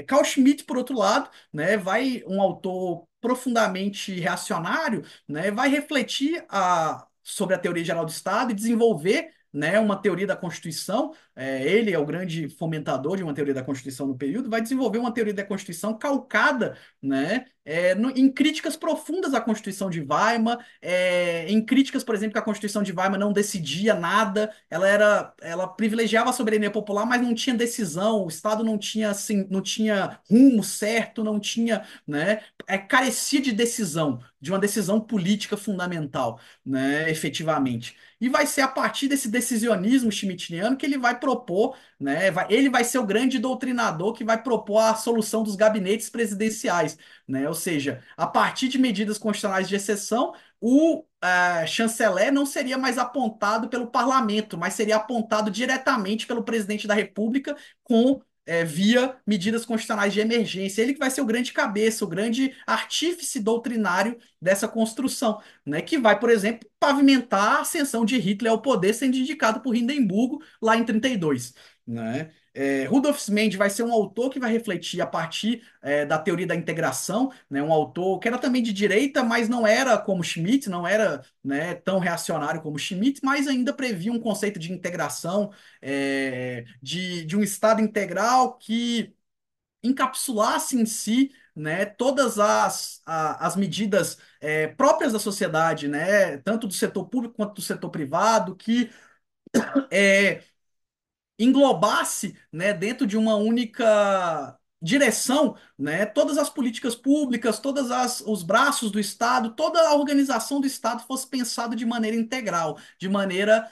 Carl Schmitt, por outro lado, né, vai um autor profundamente reacionário, né, vai refletir sobre a teoria geral do Estado e desenvolver, né, uma teoria da Constituição. Ele é o grande fomentador de uma teoria da Constituição no período, vai desenvolver uma teoria da Constituição calcada, né, em críticas profundas à Constituição de Weimar, em críticas, por exemplo, que a Constituição de Weimar não decidia nada, ela privilegiava a soberania popular, mas não tinha decisão, o Estado não tinha, assim, não tinha rumo certo, não tinha, né, carecia de decisão, de uma decisão política fundamental, né, efetivamente. E vai ser a partir desse decisionismo schmittiano que ele vai propor, né, ele vai ser o grande doutrinador que vai propor a solução dos gabinetes presidenciais, né? Ou seja, a partir de medidas constitucionais de exceção, o chanceler não seria mais apontado pelo parlamento, mas seria apontado diretamente pelo presidente da República com via medidas constitucionais de emergência. Ele que vai ser o grande cabeça, o grande artífice doutrinário dessa construção, né? Que vai, por exemplo, pavimentar a ascensão de Hitler ao poder, sendo indicado por Hindenburgo lá em 32, né? Rudolf Mendes vai ser um autor que vai refletir a partir da teoria da integração, né? Um autor que era também de direita, mas não era como Schmitt, não era, né, tão reacionário como Schmitt, mas ainda previa um conceito de integração, de um Estado integral que encapsulasse em si, né, todas as medidas próprias da sociedade, né, tanto do setor público quanto do setor privado, que é, englobasse, né, dentro de uma única direção, né, todas as políticas públicas, os braços do Estado, toda a organização do Estado fosse pensada de maneira integral, de maneira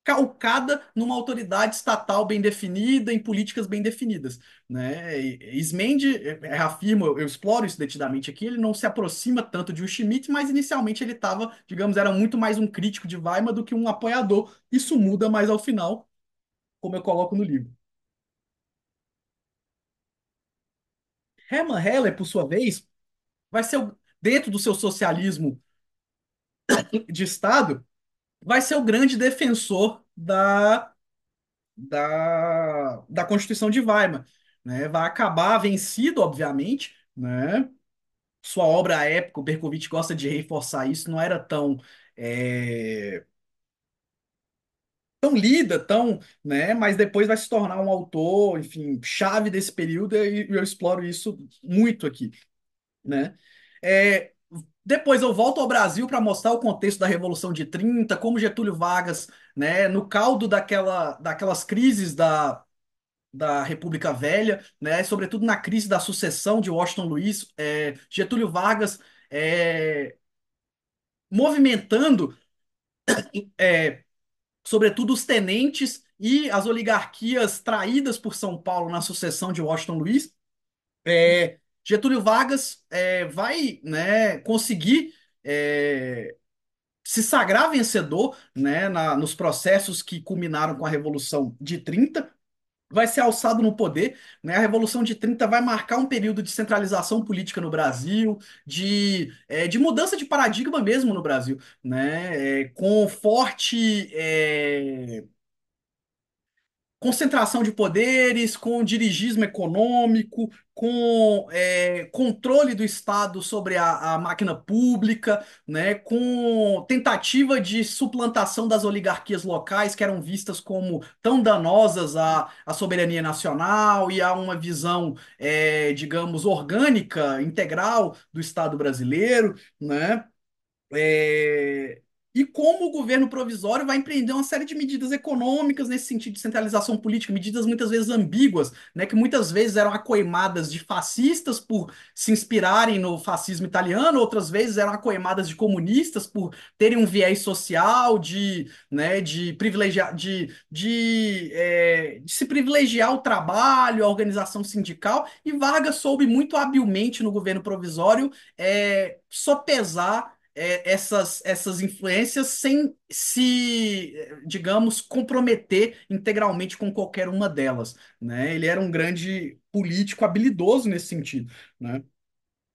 calcada numa autoridade estatal bem definida, em políticas bem definidas, né? Ismende afirma, eu exploro isso detidamente aqui, ele não se aproxima tanto de um Schmitt, mas inicialmente ele estava, digamos, era muito mais um crítico de Weimar do que um apoiador. Isso muda mais ao final, como eu coloco no livro. Hermann Heller, por sua vez, vai ser, dentro do seu socialismo de Estado, vai ser o grande defensor da Constituição de Weimar, né? Vai acabar vencido, obviamente, né? Sua obra à época, o Berkovitch gosta de reforçar isso, não era é, tão lida, tão, né? Mas depois vai se tornar um autor, enfim, chave desse período e eu exploro isso muito aqui, né? É, Depois eu volto ao Brasil para mostrar o contexto da Revolução de 30, como Getúlio Vargas, né, no caldo daquelas crises da República Velha, né, sobretudo na crise da sucessão de Washington Luiz, Getúlio Vargas movimentando, é, sobretudo, os tenentes e as oligarquias traídas por São Paulo na sucessão de Washington Luiz. Getúlio Vargas vai, né, conseguir se sagrar vencedor, né, nos processos que culminaram com a Revolução de 30, vai ser alçado no poder, né? A Revolução de 30 vai marcar um período de centralização política no Brasil, de mudança de paradigma mesmo no Brasil, né? Com forte concentração de poderes, com dirigismo econômico, com controle do Estado sobre a máquina pública, né, com tentativa de suplantação das oligarquias locais, que eram vistas como tão danosas à soberania nacional e a uma visão, digamos, orgânica, integral do Estado brasileiro, né? É, E como o governo provisório vai empreender uma série de medidas econômicas nesse sentido de centralização política, medidas muitas vezes ambíguas, né, que muitas vezes eram acoimadas de fascistas por se inspirarem no fascismo italiano, outras vezes eram acoimadas de comunistas por terem um viés social, né, de privilegiar, de se privilegiar o trabalho, a organização sindical, e Vargas soube muito habilmente no governo provisório sopesar essas influências sem se, digamos, comprometer integralmente com qualquer uma delas, né? Ele era um grande político habilidoso nesse sentido, né?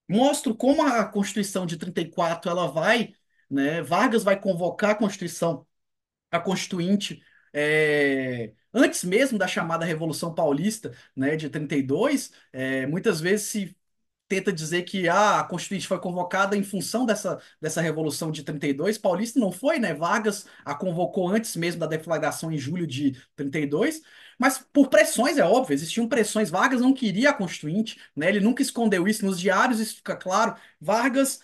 Mostro como a Constituição de 34 ela vai, né? Vargas vai convocar a Constituinte, antes mesmo da chamada Revolução Paulista, né, de 32, muitas vezes se tenta dizer que a Constituinte foi convocada em função dessa Revolução de 32. Paulista não foi, né? Vargas a convocou antes mesmo da deflagração em julho de 32, mas por pressões, é óbvio, existiam pressões. Vargas não queria a Constituinte, né? Ele nunca escondeu isso nos diários, isso fica claro. Vargas,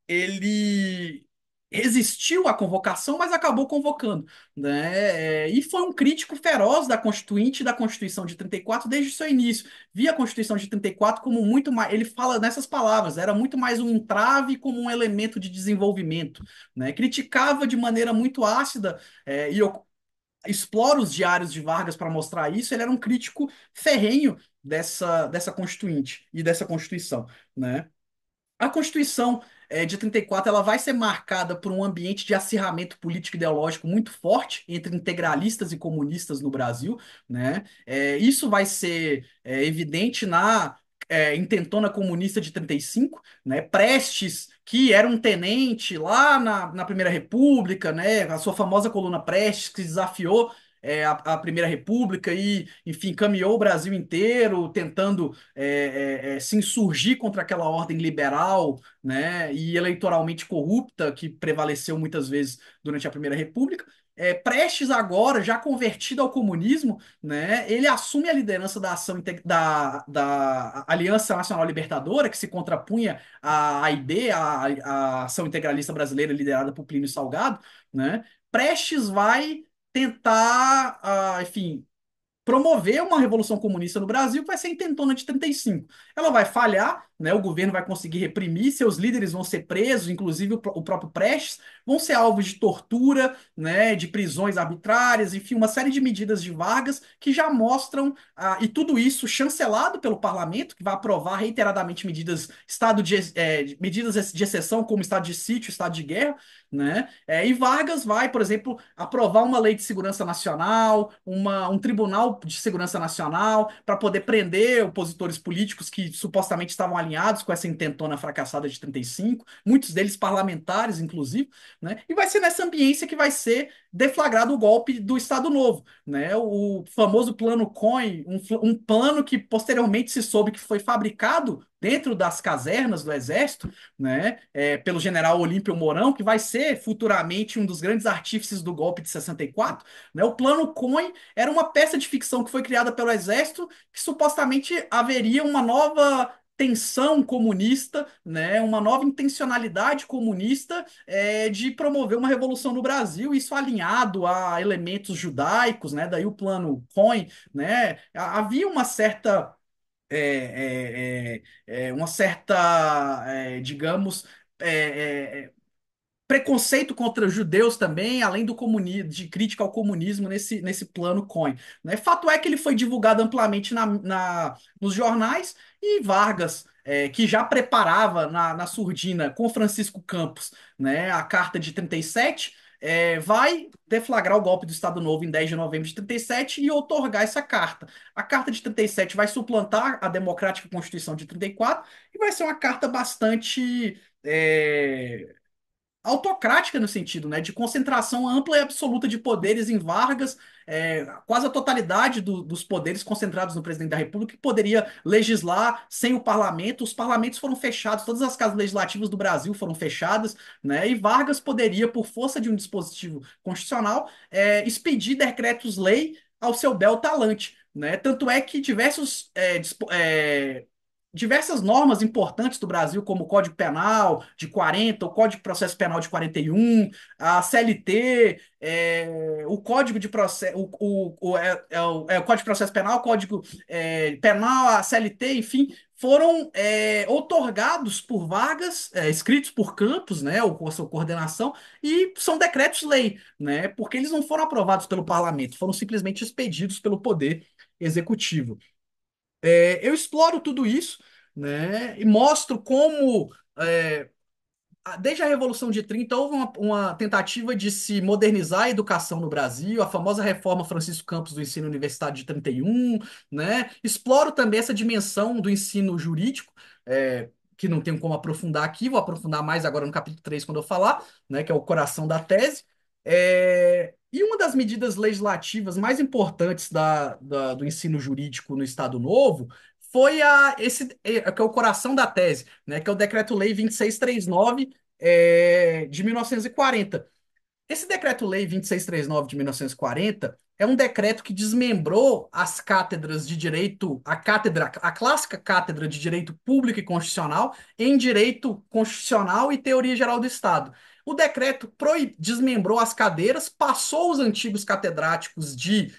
ele resistiu à convocação, mas acabou convocando, né? E foi um crítico feroz da Constituinte e da Constituição de 34 desde o seu início. Via a Constituição de 34 como muito mais, ele fala nessas palavras, era muito mais um entrave como um elemento de desenvolvimento, né? Criticava de maneira muito ácida, e eu exploro os diários de Vargas para mostrar isso. Ele era um crítico ferrenho dessa Constituinte e dessa Constituição, né? A Constituição de 34 ela vai ser marcada por um ambiente de acirramento político e ideológico muito forte entre integralistas e comunistas no Brasil, né? Isso vai ser evidente na Intentona Comunista de 35, né? Prestes, que era um tenente lá na Primeira República, né? A sua famosa coluna Prestes, que desafiou a Primeira República e, enfim, caminhou o Brasil inteiro tentando se insurgir contra aquela ordem liberal, né, e eleitoralmente corrupta que prevaleceu muitas vezes durante a Primeira República. Prestes agora, já convertido ao comunismo, né, ele assume a liderança da ação da Aliança Nacional Libertadora, que se contrapunha à AIB, a Ação Integralista Brasileira liderada por Plínio Salgado, né. Prestes vai tentar, enfim, promover uma revolução comunista no Brasil, que vai ser a intentona de 35. Ela vai falhar, né? O governo vai conseguir reprimir, seus líderes vão ser presos, inclusive o próprio Prestes, vão ser alvos de tortura, né? De prisões arbitrárias, enfim, uma série de medidas de Vargas que já mostram, e tudo isso chancelado pelo parlamento, que vai aprovar reiteradamente medidas de exceção, como estado de sítio, estado de guerra, né? E Vargas vai, por exemplo, aprovar uma lei de segurança nacional, um tribunal de segurança nacional, para poder prender opositores políticos que supostamente estavam alinhados com essa intentona fracassada de 35, muitos deles parlamentares, inclusive, né? E vai ser nessa ambiência que vai ser deflagrado o golpe do Estado Novo, né? O famoso plano Cohen, um plano que posteriormente se soube que foi fabricado dentro das casernas do Exército, né, pelo general Olímpio Mourão, que vai ser futuramente um dos grandes artífices do golpe de 64, né? O Plano Cohen era uma peça de ficção que foi criada pelo Exército, que supostamente haveria uma nova tensão comunista, né, uma nova intencionalidade comunista de promover uma revolução no Brasil, isso alinhado a elementos judaicos, né, daí o Plano Cohen, né, havia uma certa, digamos, é, é, preconceito contra judeus também, além do comunismo, de crítica ao comunismo nesse plano Cohen, né? Fato é que ele foi divulgado amplamente nos jornais e Vargas, que já preparava na surdina com Francisco Campos, né, a Carta de 37, vai deflagrar o golpe do Estado Novo em 10 de novembro de 37 e outorgar essa carta. A Carta de 37 vai suplantar a Democrática Constituição de 34 e vai ser uma carta bastante autocrática no sentido, né, de concentração ampla e absoluta de poderes em Vargas, quase a totalidade dos poderes concentrados no presidente da República, que poderia legislar sem o parlamento. Os parlamentos foram fechados, todas as casas legislativas do Brasil foram fechadas, né, e Vargas poderia, por força de um dispositivo constitucional, expedir decretos-lei ao seu bel talante. Né? Tanto é que diversas normas importantes do Brasil, como o Código Penal de 40, o Código de Processo Penal de 41, a CLT, o Código de Processo, o Código de Processo Penal, o Código Penal, a CLT, enfim, foram outorgados por Vargas, escritos por Campos, né, ou com a sua coordenação, e são decretos-lei, né, porque eles não foram aprovados pelo parlamento, foram simplesmente expedidos pelo Poder Executivo. Eu exploro tudo isso, né, e mostro como desde a Revolução de 30 houve uma tentativa de se modernizar a educação no Brasil, a famosa reforma Francisco Campos do ensino universitário de 31, né? Exploro também essa dimensão do ensino jurídico, que não tenho como aprofundar aqui, vou aprofundar mais agora no capítulo 3 quando eu falar, né, que é o coração da tese. E uma das medidas legislativas mais importantes do ensino jurídico no Estado Novo foi que é o coração da tese, né, que é o Decreto-Lei 2639, de 1940. Esse Decreto-Lei 2639 de 1940 é um decreto que desmembrou as cátedras de direito, a clássica cátedra de direito público e constitucional em direito constitucional e teoria geral do Estado. O decreto desmembrou as cadeiras, passou os antigos catedráticos de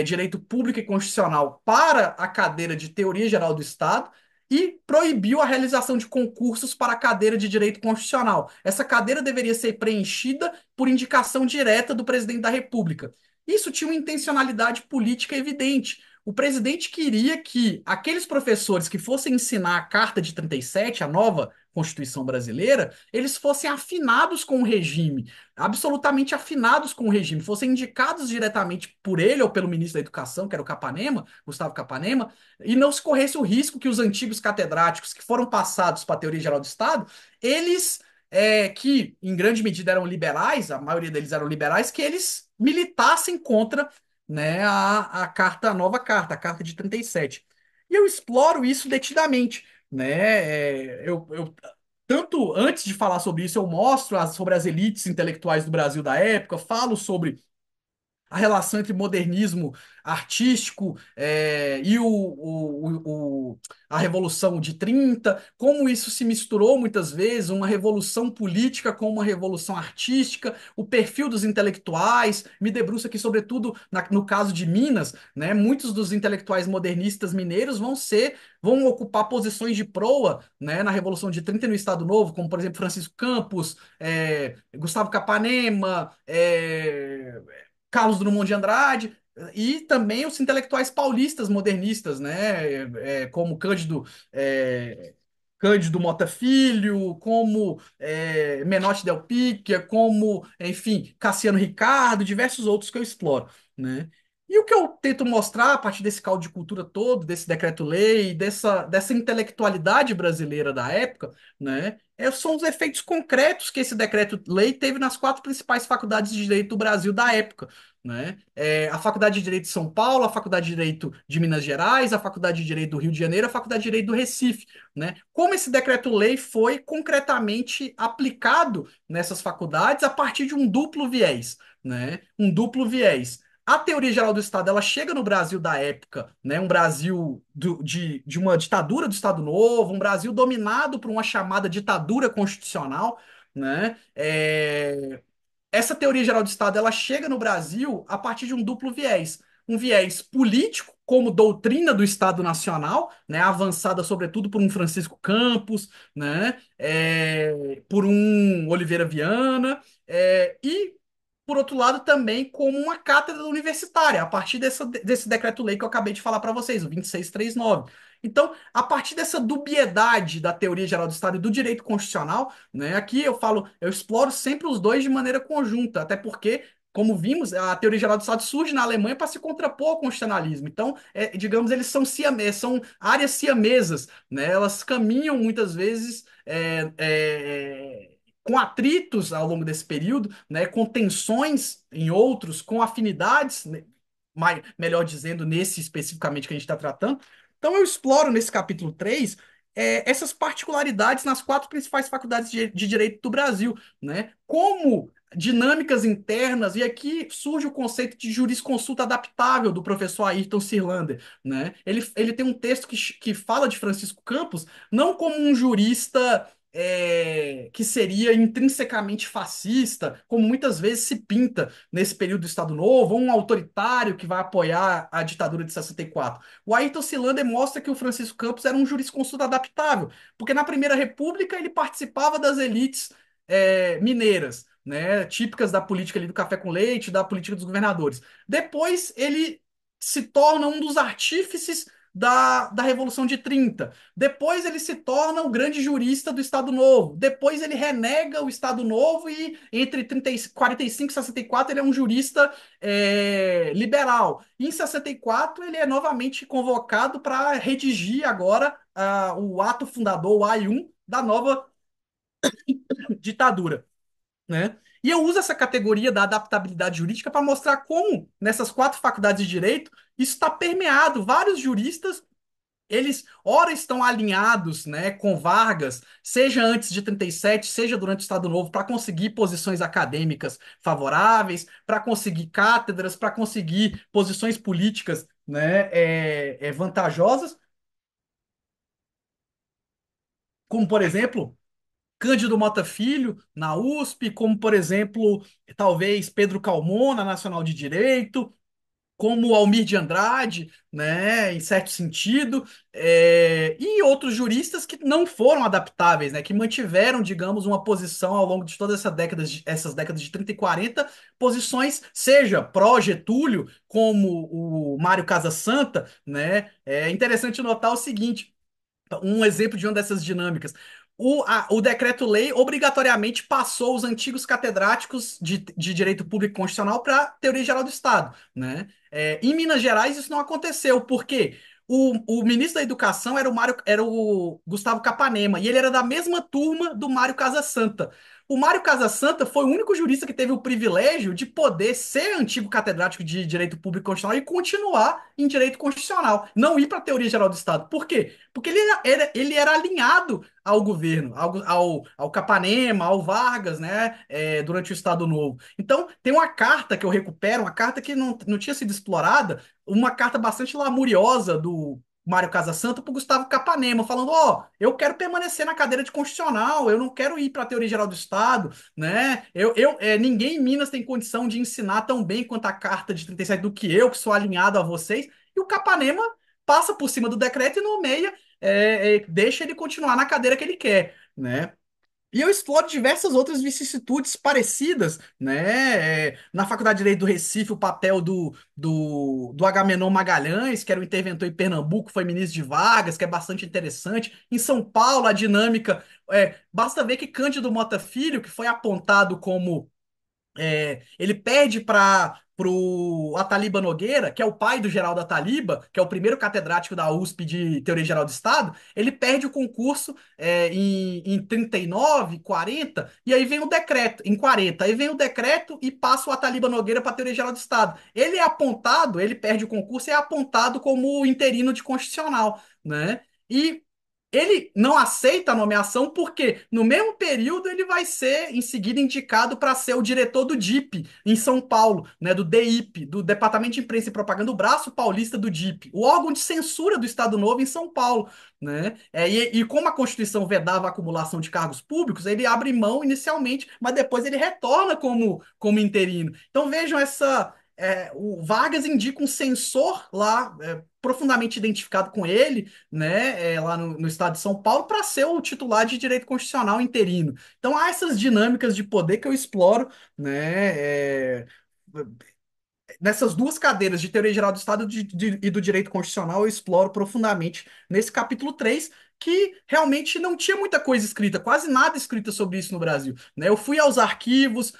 direito público e constitucional para a cadeira de teoria geral do Estado e proibiu a realização de concursos para a cadeira de direito constitucional. Essa cadeira deveria ser preenchida por indicação direta do presidente da República. Isso tinha uma intencionalidade política evidente. O presidente queria que aqueles professores que fossem ensinar a Carta de 37, a nova Constituição brasileira, eles fossem afinados com o regime, absolutamente afinados com o regime, fossem indicados diretamente por ele ou pelo ministro da Educação, que era o Capanema, Gustavo Capanema, e não se corresse o risco que os antigos catedráticos que foram passados para a Teoria Geral do Estado, eles que em grande medida eram liberais, a maioria deles eram liberais, que eles militassem contra, né, a nova carta, a carta de 37. E eu exploro isso detidamente, né? Tanto antes de falar sobre isso, eu mostro sobre as elites intelectuais do Brasil da época, falo sobre a relação entre modernismo artístico a Revolução de 30, como isso se misturou muitas vezes, uma revolução política com uma revolução artística, o perfil dos intelectuais, me debruço aqui sobretudo no caso de Minas, né, muitos dos intelectuais modernistas mineiros vão ocupar posições de proa, né, na Revolução de 30 no Estado Novo, como por exemplo Francisco Campos, Gustavo Capanema, Carlos Drummond de Andrade, e também os intelectuais paulistas modernistas, né? Como Cândido Mota Filho, como Menotti Del Picchia, como, enfim, Cassiano Ricardo, diversos outros que eu exploro, né? E o que eu tento mostrar a partir desse caldo de cultura todo, desse decreto-lei, dessa intelectualidade brasileira da época, né? São os efeitos concretos que esse decreto-lei teve nas quatro principais faculdades de direito do Brasil da época, né? A Faculdade de Direito de São Paulo, a Faculdade de Direito de Minas Gerais, a Faculdade de Direito do Rio de Janeiro, a Faculdade de Direito do Recife, né? Como esse decreto-lei foi concretamente aplicado nessas faculdades a partir de um duplo viés, né? Um duplo viés. A teoria geral do Estado, ela chega no Brasil da época, né? Um Brasil de uma ditadura do Estado Novo, um Brasil dominado por uma chamada ditadura constitucional, né? Essa teoria geral do Estado ela chega no Brasil a partir de um duplo viés. Um viés político, como doutrina do Estado Nacional, né, avançada sobretudo por um Francisco Campos, né, por um Oliveira Viana, e, por outro lado, também como uma cátedra universitária, a partir desse decreto-lei que eu acabei de falar para vocês, o 2639. Então, a partir dessa dubiedade da teoria geral do Estado e do direito constitucional, né? Aqui eu falo, eu exploro sempre os dois de maneira conjunta, até porque, como vimos, a teoria geral do Estado surge na Alemanha para se contrapor ao constitucionalismo. Então, digamos, eles são áreas siamesas, né? Elas caminham muitas vezes com atritos ao longo desse período, né? Com tensões em outros, com afinidades, né? Melhor dizendo, nesse especificamente que a gente está tratando. Então, eu exploro nesse capítulo 3 essas particularidades nas quatro principais faculdades de direito do Brasil, né? Como dinâmicas internas, e aqui surge o conceito de jurisconsulta adaptável do professor Ayrton Sirlander, né? Ele tem um texto que fala de Francisco Campos não como um jurista que seria intrinsecamente fascista, como muitas vezes se pinta nesse período do Estado Novo, ou um autoritário que vai apoiar a ditadura de 64. O Ayrton Silander mostra que o Francisco Campos era um jurisconsulto adaptável, porque na Primeira República ele participava das elites mineiras, né, típicas da política ali do café com leite, da política dos governadores. Depois ele se torna um dos artífices da Revolução de 30. Depois ele se torna o grande jurista do Estado Novo. Depois ele renega o Estado Novo e entre 45 e 64 ele é um jurista liberal. Em 64 ele é novamente convocado para redigir agora o ato fundador, o AI-1, da nova ditadura, né? E eu uso essa categoria da adaptabilidade jurídica para mostrar como, nessas quatro faculdades de direito, isso está permeado. Vários juristas, eles, ora, estão alinhados, né, com Vargas, seja antes de 37, seja durante o Estado Novo, para conseguir posições acadêmicas favoráveis, para conseguir cátedras, para conseguir posições políticas, né, vantajosas, como, por exemplo, Cândido Mota Filho, na USP, como, por exemplo, talvez Pedro Calmon, na Nacional de Direito, como Almir de Andrade, né, em certo sentido, e outros juristas que não foram adaptáveis, né, que mantiveram, digamos, uma posição ao longo de todas essas décadas de 30 e 40, posições, seja pró-Getúlio, como o Mário Casasanta, né, é interessante notar o seguinte, um exemplo de uma dessas dinâmicas. O decreto-lei obrigatoriamente passou os antigos catedráticos de direito público constitucional para a teoria geral do Estado, né? Em Minas Gerais isso não aconteceu, porque o ministro da Educação era o Gustavo Capanema, e ele era da mesma turma do Mário Casasanta. O Mário Casasanta foi o único jurista que teve o privilégio de poder ser antigo catedrático de direito público constitucional e continuar em direito constitucional, não ir para a teoria geral do Estado. Por quê? Porque ele era alinhado ao governo, ao Capanema, ao Vargas, né, durante o Estado Novo. Então, tem uma carta que eu recupero, uma carta que não tinha sido explorada, uma carta bastante lamuriosa do Mário Casasanta para o Gustavo Capanema, falando: ó, eu quero permanecer na cadeira de constitucional, eu não quero ir para a teoria geral do Estado, né? Ninguém em Minas tem condição de ensinar tão bem quanto a carta de 37 do que eu, que sou alinhado a vocês. E o Capanema passa por cima do decreto e nomeia, deixa ele continuar na cadeira que ele quer, né? E eu exploro diversas outras vicissitudes parecidas, né? Na Faculdade de Direito do Recife, o papel do Agamenon Magalhães, que era o interventor em Pernambuco, foi ministro de Vargas, que é bastante interessante. Em São Paulo, a dinâmica. Basta ver que Cândido Mota Filho, que foi apontado como ele perde para o Ataliba Nogueira, que é o pai do Geraldo Ataliba, que é o primeiro catedrático da USP de Teoria Geral do Estado. Ele perde o concurso em 39, 40, e aí vem o decreto, em 40. Aí vem o decreto e passa o Ataliba Nogueira para Teoria Geral do Estado. Ele é apontado, ele perde o concurso e é apontado como interino de constitucional, né? E ele não aceita a nomeação porque, no mesmo período, ele vai ser em seguida indicado para ser o diretor do DIP em São Paulo, né, do DIP, do Departamento de Imprensa e Propaganda, o braço paulista do DIP, o órgão de censura do Estado Novo em São Paulo, né? E como a Constituição vedava a acumulação de cargos públicos, ele abre mão inicialmente, mas depois ele retorna como interino. Então vejam o Vargas indica um censor lá, profundamente identificado com ele, né, lá no estado de São Paulo, para ser o titular de direito constitucional interino. Então há essas dinâmicas de poder que eu exploro, né, nessas duas cadeiras de teoria geral do Estado e do direito constitucional, eu exploro profundamente nesse capítulo 3 que realmente não tinha muita coisa escrita, quase nada escrita sobre isso no Brasil, né? Eu fui aos arquivos,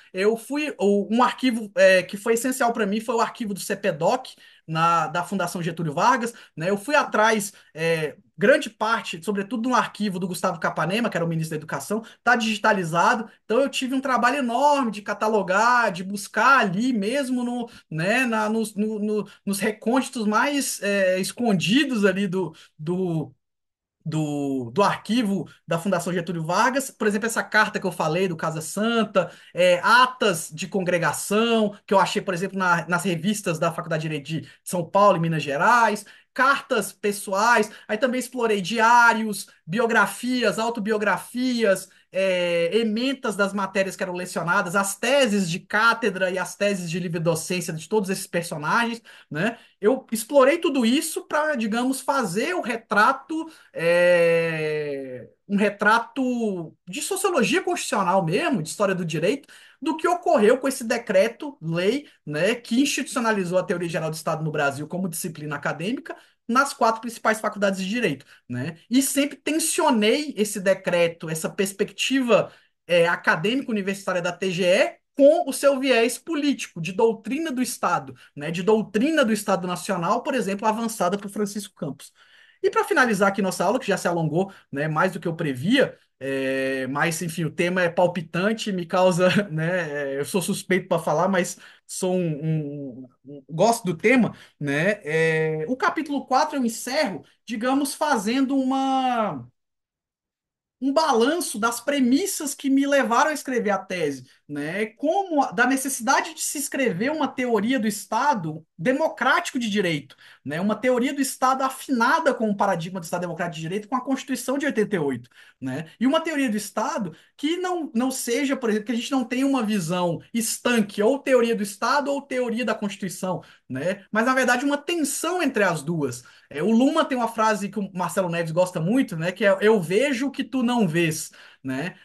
um arquivo que foi essencial para mim foi o arquivo do CPDOC, da Fundação Getúlio Vargas, né? Eu fui atrás, grande parte, sobretudo no arquivo do Gustavo Capanema, que era o ministro da Educação, está digitalizado, então eu tive um trabalho enorme de catalogar, de buscar ali mesmo né, nos recônditos mais escondidos ali do arquivo da Fundação Getúlio Vargas, por exemplo, essa carta que eu falei do Casa Santa, atas de congregação, que eu achei, por exemplo, nas revistas da Faculdade de Direito de São Paulo e Minas Gerais, cartas pessoais, aí também explorei diários, biografias, autobiografias, ementas das matérias que eram lecionadas, as teses de cátedra e as teses de livre docência de todos esses personagens, né? Eu explorei tudo isso para, digamos, fazer um retrato de sociologia constitucional mesmo, de história do direito, do que ocorreu com esse decreto-lei, né, que institucionalizou a teoria geral do Estado no Brasil como disciplina acadêmica, nas quatro principais faculdades de direito, né? E sempre tensionei esse decreto, essa perspectiva acadêmica universitária da TGE com o seu viés político, de doutrina do Estado, né? De doutrina do Estado Nacional, por exemplo, avançada por Francisco Campos. E para finalizar aqui nossa aula, que já se alongou, né, mais do que eu previa, mas enfim, o tema é palpitante, me causa, né, eu sou suspeito para falar, mas sou gosto do tema, né? O capítulo 4 eu encerro, digamos, fazendo um balanço das premissas que me levaram a escrever a tese, né? Como da necessidade de se escrever uma teoria do Estado democrático de direito, né? Uma teoria do Estado afinada com o paradigma do Estado democrático de direito, com a Constituição de 88, né? E uma teoria do Estado que não seja, por exemplo, que a gente não tenha uma visão estanque, ou teoria do Estado ou teoria da Constituição, né? Mas na verdade uma tensão entre as duas. O Luma tem uma frase que o Marcelo Neves gosta muito, né? Que é eu vejo o que tu não vês, né?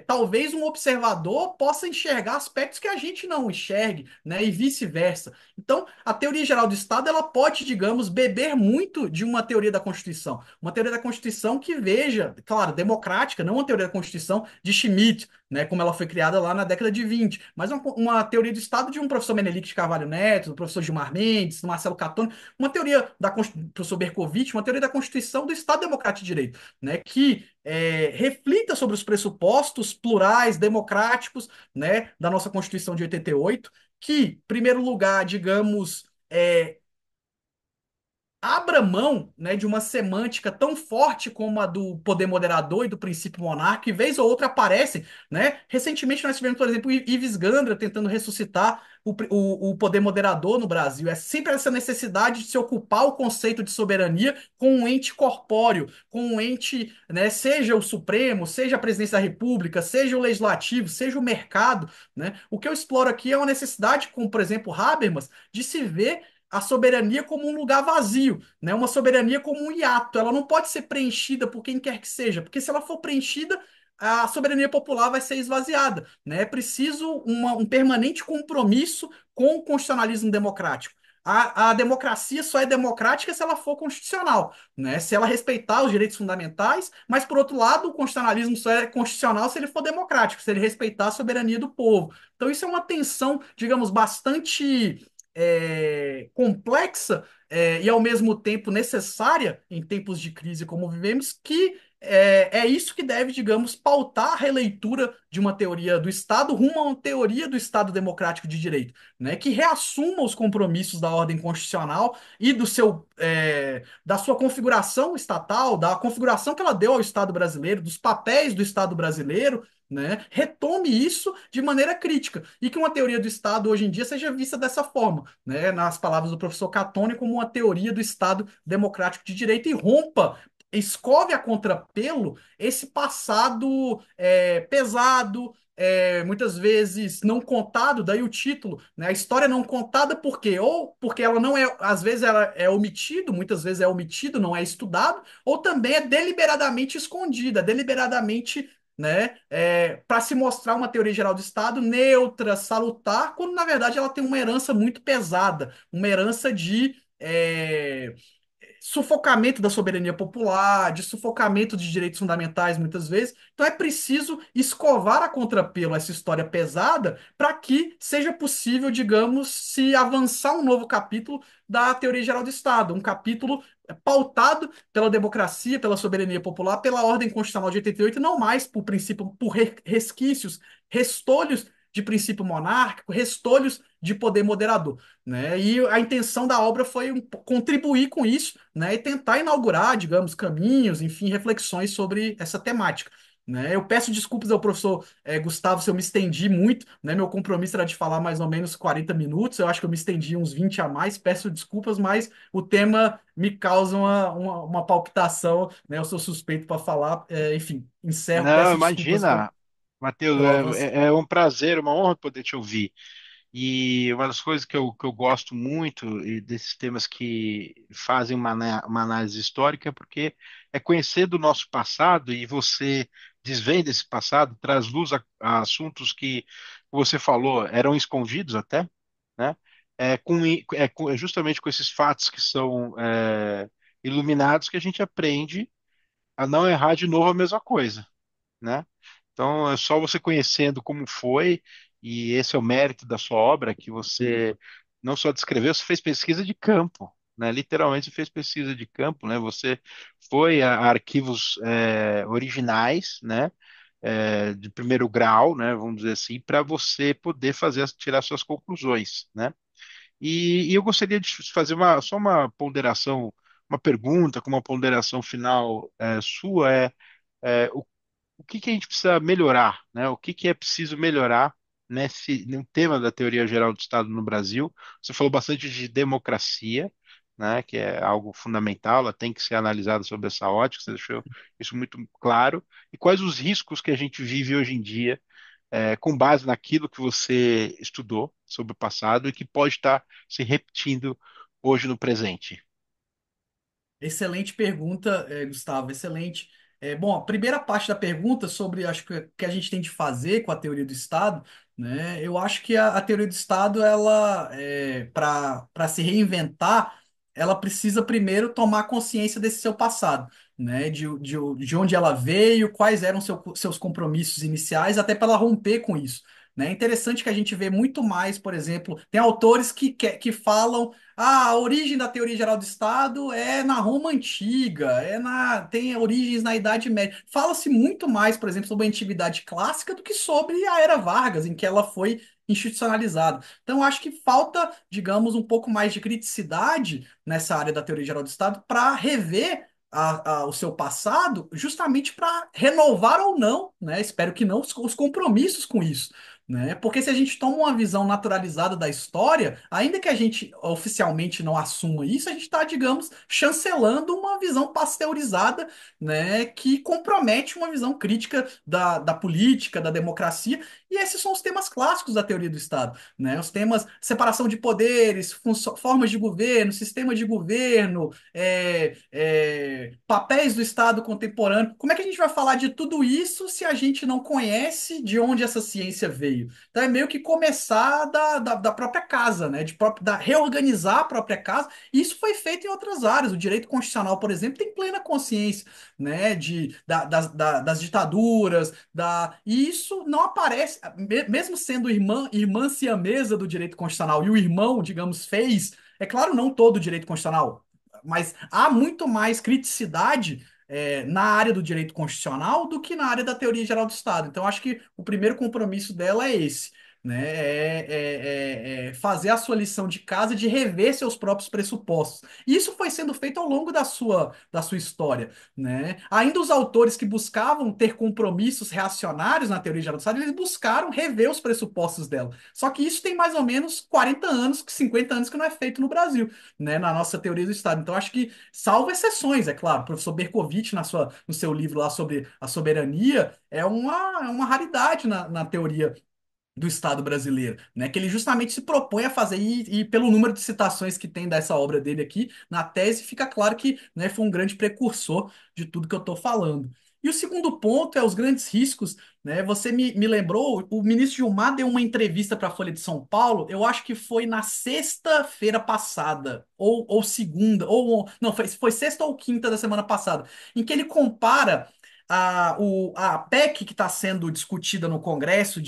Talvez um observador possa enxergar aspectos que a gente não enxergue, né? E vice-versa. Então, a teoria geral do Estado, ela pode, digamos, beber muito de uma teoria da Constituição. Uma teoria da Constituição que veja, claro, democrática, não uma teoria da Constituição de Schmitt, né, como ela foi criada lá na década de 20, mas uma teoria do Estado de um professor Menelik de Carvalho Neto, do professor Gilmar Mendes, do Marcelo Catone, uma teoria do professor Bercovitch, uma teoria da Constituição do Estado Democrático de Direito, né, que reflita sobre os pressupostos plurais, democráticos, né, da nossa Constituição de 88, que, em primeiro lugar, digamos, abra mão, né, de uma semântica tão forte como a do poder moderador e do princípio monárquico, e vez ou outra aparecem, né? Recentemente nós tivemos, por exemplo, Ives Gandra tentando ressuscitar o poder moderador no Brasil. É sempre essa necessidade de se ocupar o conceito de soberania com um ente corpóreo, com um ente, né, seja o Supremo, seja a presidência da República, seja o Legislativo, seja o mercado, né? O que eu exploro aqui é uma necessidade, como, por exemplo, Habermas, de se ver a soberania como um lugar vazio, né? Uma soberania como um hiato. Ela não pode ser preenchida por quem quer que seja, porque se ela for preenchida, a soberania popular vai ser esvaziada, né? É preciso um permanente compromisso com o constitucionalismo democrático. A democracia só é democrática se ela for constitucional, né? Se ela respeitar os direitos fundamentais, mas, por outro lado, o constitucionalismo só é constitucional se ele for democrático, se ele respeitar a soberania do povo. Então, isso é uma tensão, digamos, bastante complexa e ao mesmo tempo necessária em tempos de crise como vivemos, que é isso que deve, digamos, pautar a releitura de uma teoria do Estado rumo a uma teoria do Estado democrático de direito, né, que reassuma os compromissos da ordem constitucional e da sua configuração estatal, da configuração que ela deu ao Estado brasileiro, dos papéis do Estado brasileiro, né, retome isso de maneira crítica e que uma teoria do Estado hoje em dia seja vista dessa forma, né, nas palavras do professor Catone, como uma teoria do Estado democrático de direito e rompa, escove a contrapelo esse passado pesado, muitas vezes não contado, daí o título, né? A história não contada por quê? Ou porque ela não é, às vezes ela é omitido, muitas vezes é omitido, não é estudado, ou também é deliberadamente escondida, deliberadamente, né, para se mostrar uma teoria geral do Estado neutra, salutar, quando na verdade ela tem uma herança muito pesada, uma herança de sufocamento da soberania popular, de sufocamento de direitos fundamentais, muitas vezes. Então é preciso escovar a contrapelo essa história pesada para que seja possível, digamos, se avançar um novo capítulo da teoria geral do Estado, um capítulo pautado pela democracia, pela soberania popular, pela ordem constitucional de 88, não mais por princípio, por resquícios, restolhos de princípio monárquico, restolhos de poder moderador, né? E a intenção da obra foi contribuir com isso, né? E tentar inaugurar, digamos, caminhos, enfim, reflexões sobre essa temática. Né? Eu peço desculpas ao professor Gustavo se eu me estendi muito, né? Meu compromisso era de falar mais ou menos 40 minutos, eu acho que eu me estendi uns 20 a mais, peço desculpas, mas o tema me causa uma palpitação, né? Eu sou suspeito para falar, enfim, encerro, Não, peço desculpas imagina, Matheus, pela avanço. é um prazer, uma honra poder te ouvir. E uma das coisas que eu gosto muito e desses temas que fazem uma análise histórica é porque é conhecer do nosso passado e você desvenda esse passado, traz luz a assuntos que você falou eram escondidos até, né? é justamente com esses fatos que são iluminados que a gente aprende a não errar de novo a mesma coisa, né? Então é só você conhecendo como foi, e esse é o mérito da sua obra, que você não só descreveu, você fez pesquisa de campo, né? Literalmente você fez pesquisa de campo, né? Você foi a arquivos originais, né? De primeiro grau, né? Vamos dizer assim, para você poder tirar suas conclusões, né? E eu gostaria de fazer só uma ponderação, uma pergunta com uma ponderação final sua o que que a gente precisa melhorar, né? O que que é preciso melhorar no tema da teoria geral do Estado no Brasil? Você falou bastante de democracia, né? Que é algo fundamental, ela tem que ser analisada sob essa ótica. Você deixou isso muito claro. E quais os riscos que a gente vive hoje em dia, com base naquilo que você estudou sobre o passado e que pode estar se repetindo hoje no presente? Excelente pergunta, Gustavo, excelente. Bom, a primeira parte da pergunta sobre, acho que o que a gente tem de fazer com a teoria do Estado, né? Eu acho que a teoria do Estado, ela, para se reinventar, ela precisa primeiro tomar consciência desse seu passado, né? De onde ela veio, quais eram seus compromissos iniciais, até para ela romper com isso. Né? É interessante que a gente vê muito mais, por exemplo, tem autores que falam a origem da teoria geral do Estado é na Roma antiga, tem origens na Idade Média. Fala-se muito mais, por exemplo, sobre a antiguidade clássica do que sobre a Era Vargas, em que ela foi institucionalizada. Então, acho que falta, digamos, um pouco mais de criticidade nessa área da teoria geral do Estado para rever o seu passado, justamente para renovar ou não, né? Espero que não, os compromissos com isso. Né? Porque se a gente toma uma visão naturalizada da história, ainda que a gente oficialmente não assuma isso, a gente está, digamos, chancelando uma visão pasteurizada, né, que compromete uma visão crítica da política, da democracia, e esses são os temas clássicos da teoria do Estado, né? Os temas separação de poderes, formas de governo, sistema de governo, papéis do Estado contemporâneo. Como é que a gente vai falar de tudo isso se a gente não conhece de onde essa ciência veio? Então é meio que começar da própria casa, né? Reorganizar a própria casa. E isso foi feito em outras áreas. O direito constitucional, por exemplo, tem plena consciência, né? Das ditaduras, e isso não aparece, mesmo sendo irmã siamesa do direito constitucional, e o irmão, digamos, fez, é claro, não todo o direito constitucional, mas há muito mais criticidade na área do direito constitucional do que na área da teoria geral do Estado. Então, acho que o primeiro compromisso dela é esse, né? É fazer a sua lição de casa, de rever seus próprios pressupostos. E isso foi sendo feito ao longo da sua história, né? Ainda os autores que buscavam ter compromissos reacionários na teoria geral do Estado, eles buscaram rever os pressupostos dela. Só que isso tem mais ou menos 40 anos, 50 anos que não é feito no Brasil, né, na nossa teoria do Estado. Então, acho que, salvo exceções, é claro, o professor Berkovitch, no seu livro lá sobre a soberania, é uma raridade na teoria do Estado brasileiro, né? Que ele justamente se propõe a fazer, e pelo número de citações que tem dessa obra dele aqui, na tese fica claro que, né, foi um grande precursor de tudo que eu estou falando. E o segundo ponto é os grandes riscos, né? Você me lembrou, o ministro Gilmar deu uma entrevista para a Folha de São Paulo, eu acho que foi na sexta-feira passada, ou segunda, não, foi sexta ou quinta da semana passada, em que ele compara a PEC que está sendo discutida no Congresso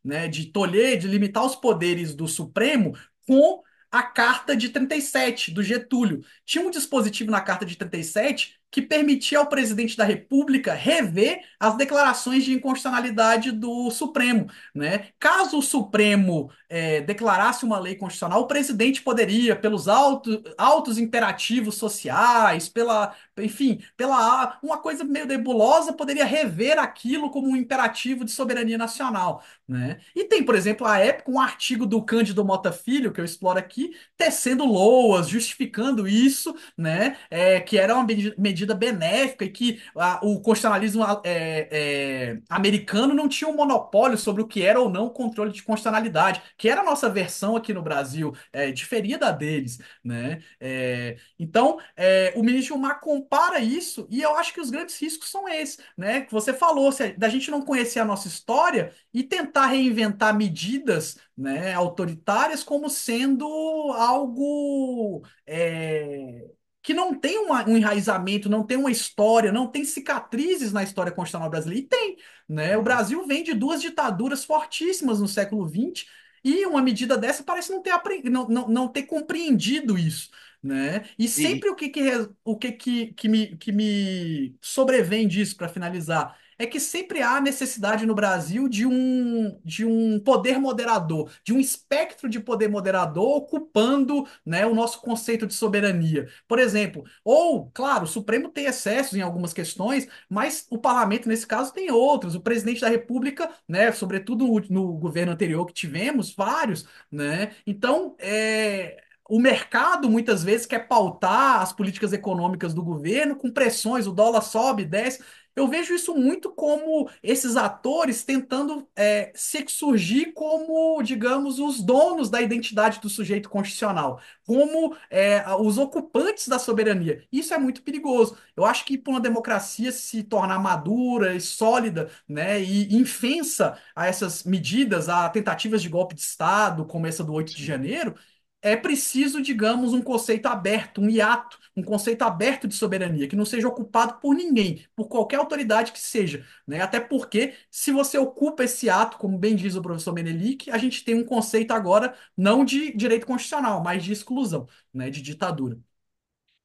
né, de tolher, de limitar os poderes do Supremo com a Carta de 37 do Getúlio. Tinha um dispositivo na Carta de 37 que permitia ao presidente da República rever as declarações de inconstitucionalidade do Supremo, né? Caso o Supremo declarasse uma lei constitucional, o presidente poderia, pelos altos imperativos sociais, enfim, pela uma coisa meio nebulosa, poderia rever aquilo como um imperativo de soberania nacional, né? E tem, por exemplo, à época, um artigo do Cândido Mota Filho, que eu exploro aqui, tecendo loas, justificando isso, né? Que era uma medida benéfica e que o constitucionalismo americano não tinha um monopólio sobre o que era ou não o controle de constitucionalidade, que era a nossa versão aqui no Brasil, diferia da deles, né? Então, o ministro Gilmar compara isso e eu acho que os grandes riscos são esses, né? Que você falou, da gente não conhecer a nossa história e tentar reinventar medidas, né, autoritárias como sendo algo que não tem um enraizamento, não tem uma história, não tem cicatrizes na história constitucional brasileira. E tem, né? O Uhum. Brasil vem de duas ditaduras fortíssimas no século XX e uma medida dessa parece não ter, não ter compreendido isso. Né? E E, sempre o que me sobrevém disso, para finalizar, é que sempre há necessidade no Brasil de um poder moderador, de um espectro de poder moderador ocupando, né, o nosso conceito de soberania. Por exemplo, ou, claro, o Supremo tem excessos em algumas questões, mas o parlamento, nesse caso, tem outros. O presidente da República, né, sobretudo no governo anterior que tivemos, vários, né? Então, o mercado muitas vezes quer pautar as políticas econômicas do governo com pressões, o dólar sobe, desce. Eu vejo isso muito como esses atores tentando se surgir como, digamos, os donos da identidade do sujeito constitucional, como os ocupantes da soberania. Isso é muito perigoso. Eu acho que para uma democracia se tornar madura e sólida, né, e infensa a essas medidas, a tentativas de golpe de Estado, como essa do 8 de sim. janeiro, é preciso, digamos, um conceito aberto, um hiato, um conceito aberto de soberania, que não seja ocupado por ninguém, por qualquer autoridade que seja, né? Até porque, se você ocupa esse ato, como bem diz o professor Menelik, a gente tem um conceito agora não de direito constitucional, mas de exclusão, né? De ditadura.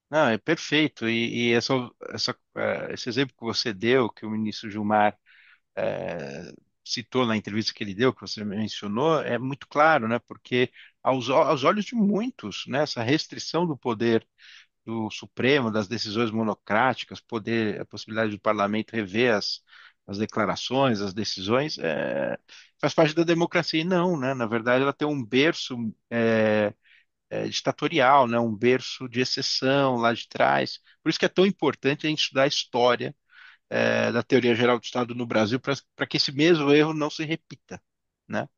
Não, é perfeito. Esse exemplo que você deu, que o ministro Gilmar citou na entrevista que ele deu, que você mencionou, é muito claro, né? Porque aos olhos de muitos, né, essa restrição do poder do Supremo, das decisões monocráticas, poder, a possibilidade do parlamento rever as declarações, as decisões, faz parte da democracia. E não, né? Na verdade, ela tem um berço ditatorial, né? Um berço de exceção lá de trás. Por isso que é tão importante a gente estudar a história da teoria geral do Estado no Brasil para que esse mesmo erro não se repita, né?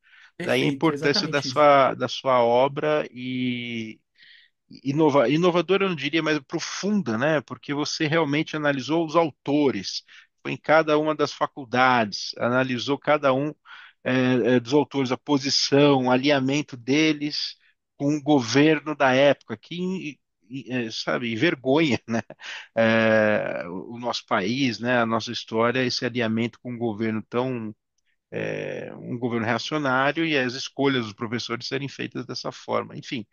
Daí a Perfeito, importância exatamente isso. da sua obra e inovadora, eu não diria, mas profunda, né? Porque você realmente analisou os autores, foi em cada uma das faculdades, analisou cada um dos autores, a posição, o alinhamento deles com o governo da época, sabe, envergonha, né? O nosso país, né? A nossa história, esse alinhamento com um governo um governo reacionário e as escolhas dos professores serem feitas dessa forma. Enfim,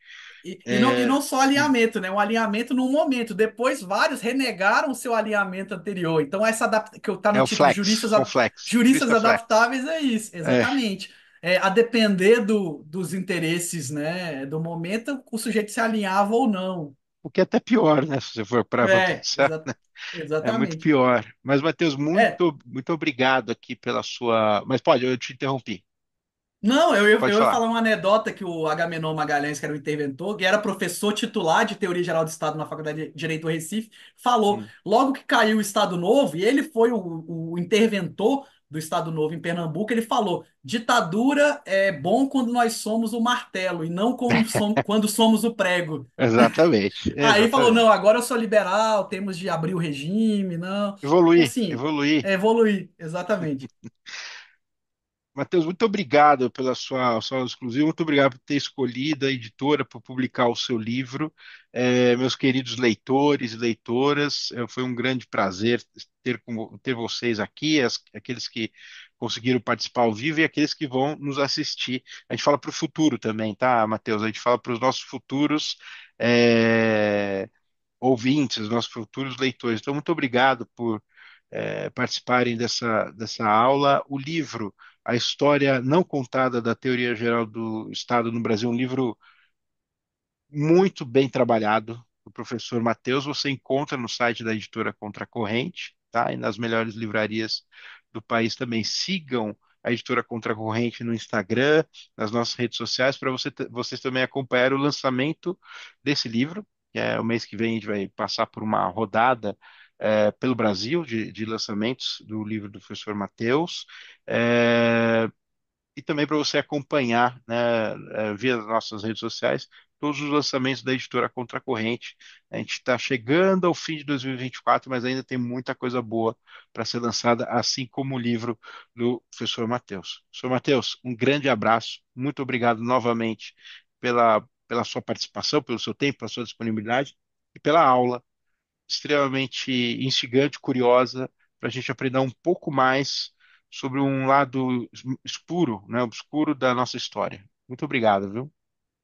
E não só sim. alinhamento, né? Um alinhamento num momento. Depois, vários renegaram o seu alinhamento anterior. Então, essa que está É no o título flex, com flex, Juristas jurista flex. Adaptáveis, é isso, É, exatamente. A depender dos interesses, né, do momento, o sujeito se alinhava ou não. o que é até pior, né? Se você for para É, pensar, né? É muito exatamente. pior. Mas, Matheus, É, muito obrigado aqui pela sua. Mas pode, eu te interrompi. Não, eu ia, Pode eu ia falar. falar uma anedota que o Agamenon Magalhães, que era o interventor, que era professor titular de Teoria Geral do Estado na Faculdade de Direito do Recife, falou. Hum. Logo que caiu o Estado Novo, e ele foi o interventor do Estado Novo em Pernambuco, ele falou: ditadura é bom quando nós somos o martelo e não quando somos o prego. Exatamente, Aí falou: não, exatamente. agora eu sou liberal, temos de abrir o regime, não. E Evoluir, assim, evoluir. evoluir, exatamente. Matheus, muito obrigado pela sua aula exclusiva, muito obrigado por ter escolhido a editora para publicar o seu livro. Meus queridos leitores e leitoras, foi um grande prazer ter vocês aqui, aqueles que conseguiram participar ao vivo e aqueles que vão nos assistir. A gente fala para o futuro também, tá, Matheus? A gente fala para os nossos futuros ouvintes, os nossos futuros leitores. Então, muito obrigado por participarem dessa aula. O livro, A História Não Contada da Teoria Geral do Estado no Brasil, um livro muito bem trabalhado do professor Matheus. Você encontra no site da editora Contracorrente, tá? E nas melhores livrarias do país também. Sigam a editora Contracorrente no Instagram, nas nossas redes sociais, para vocês também acompanhar o lançamento desse livro. O mês que vem a gente vai passar por uma rodada pelo Brasil de lançamentos do livro do professor Matheus. É, e também para você acompanhar, né, via as nossas redes sociais todos os lançamentos da editora Contracorrente. A gente está chegando ao fim de 2024, mas ainda tem muita coisa boa para ser lançada, assim como o livro do professor Matheus. Professor Matheus, um grande abraço, muito obrigado novamente pela sua participação, pelo seu tempo, pela sua disponibilidade e pela aula extremamente instigante, curiosa, para a gente aprender um pouco mais sobre um lado escuro, né, obscuro da nossa história. Muito obrigado, viu?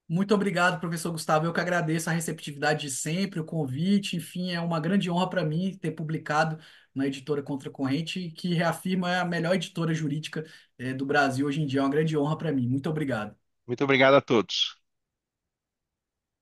Muito obrigado, professor Gustavo. Eu que agradeço a receptividade de sempre, o convite. Enfim, é uma grande honra para mim ter publicado na editora Contracorrente, que reafirma a melhor editora jurídica do Brasil hoje em dia. É uma grande honra para mim. Muito obrigado. Muito obrigado a todos.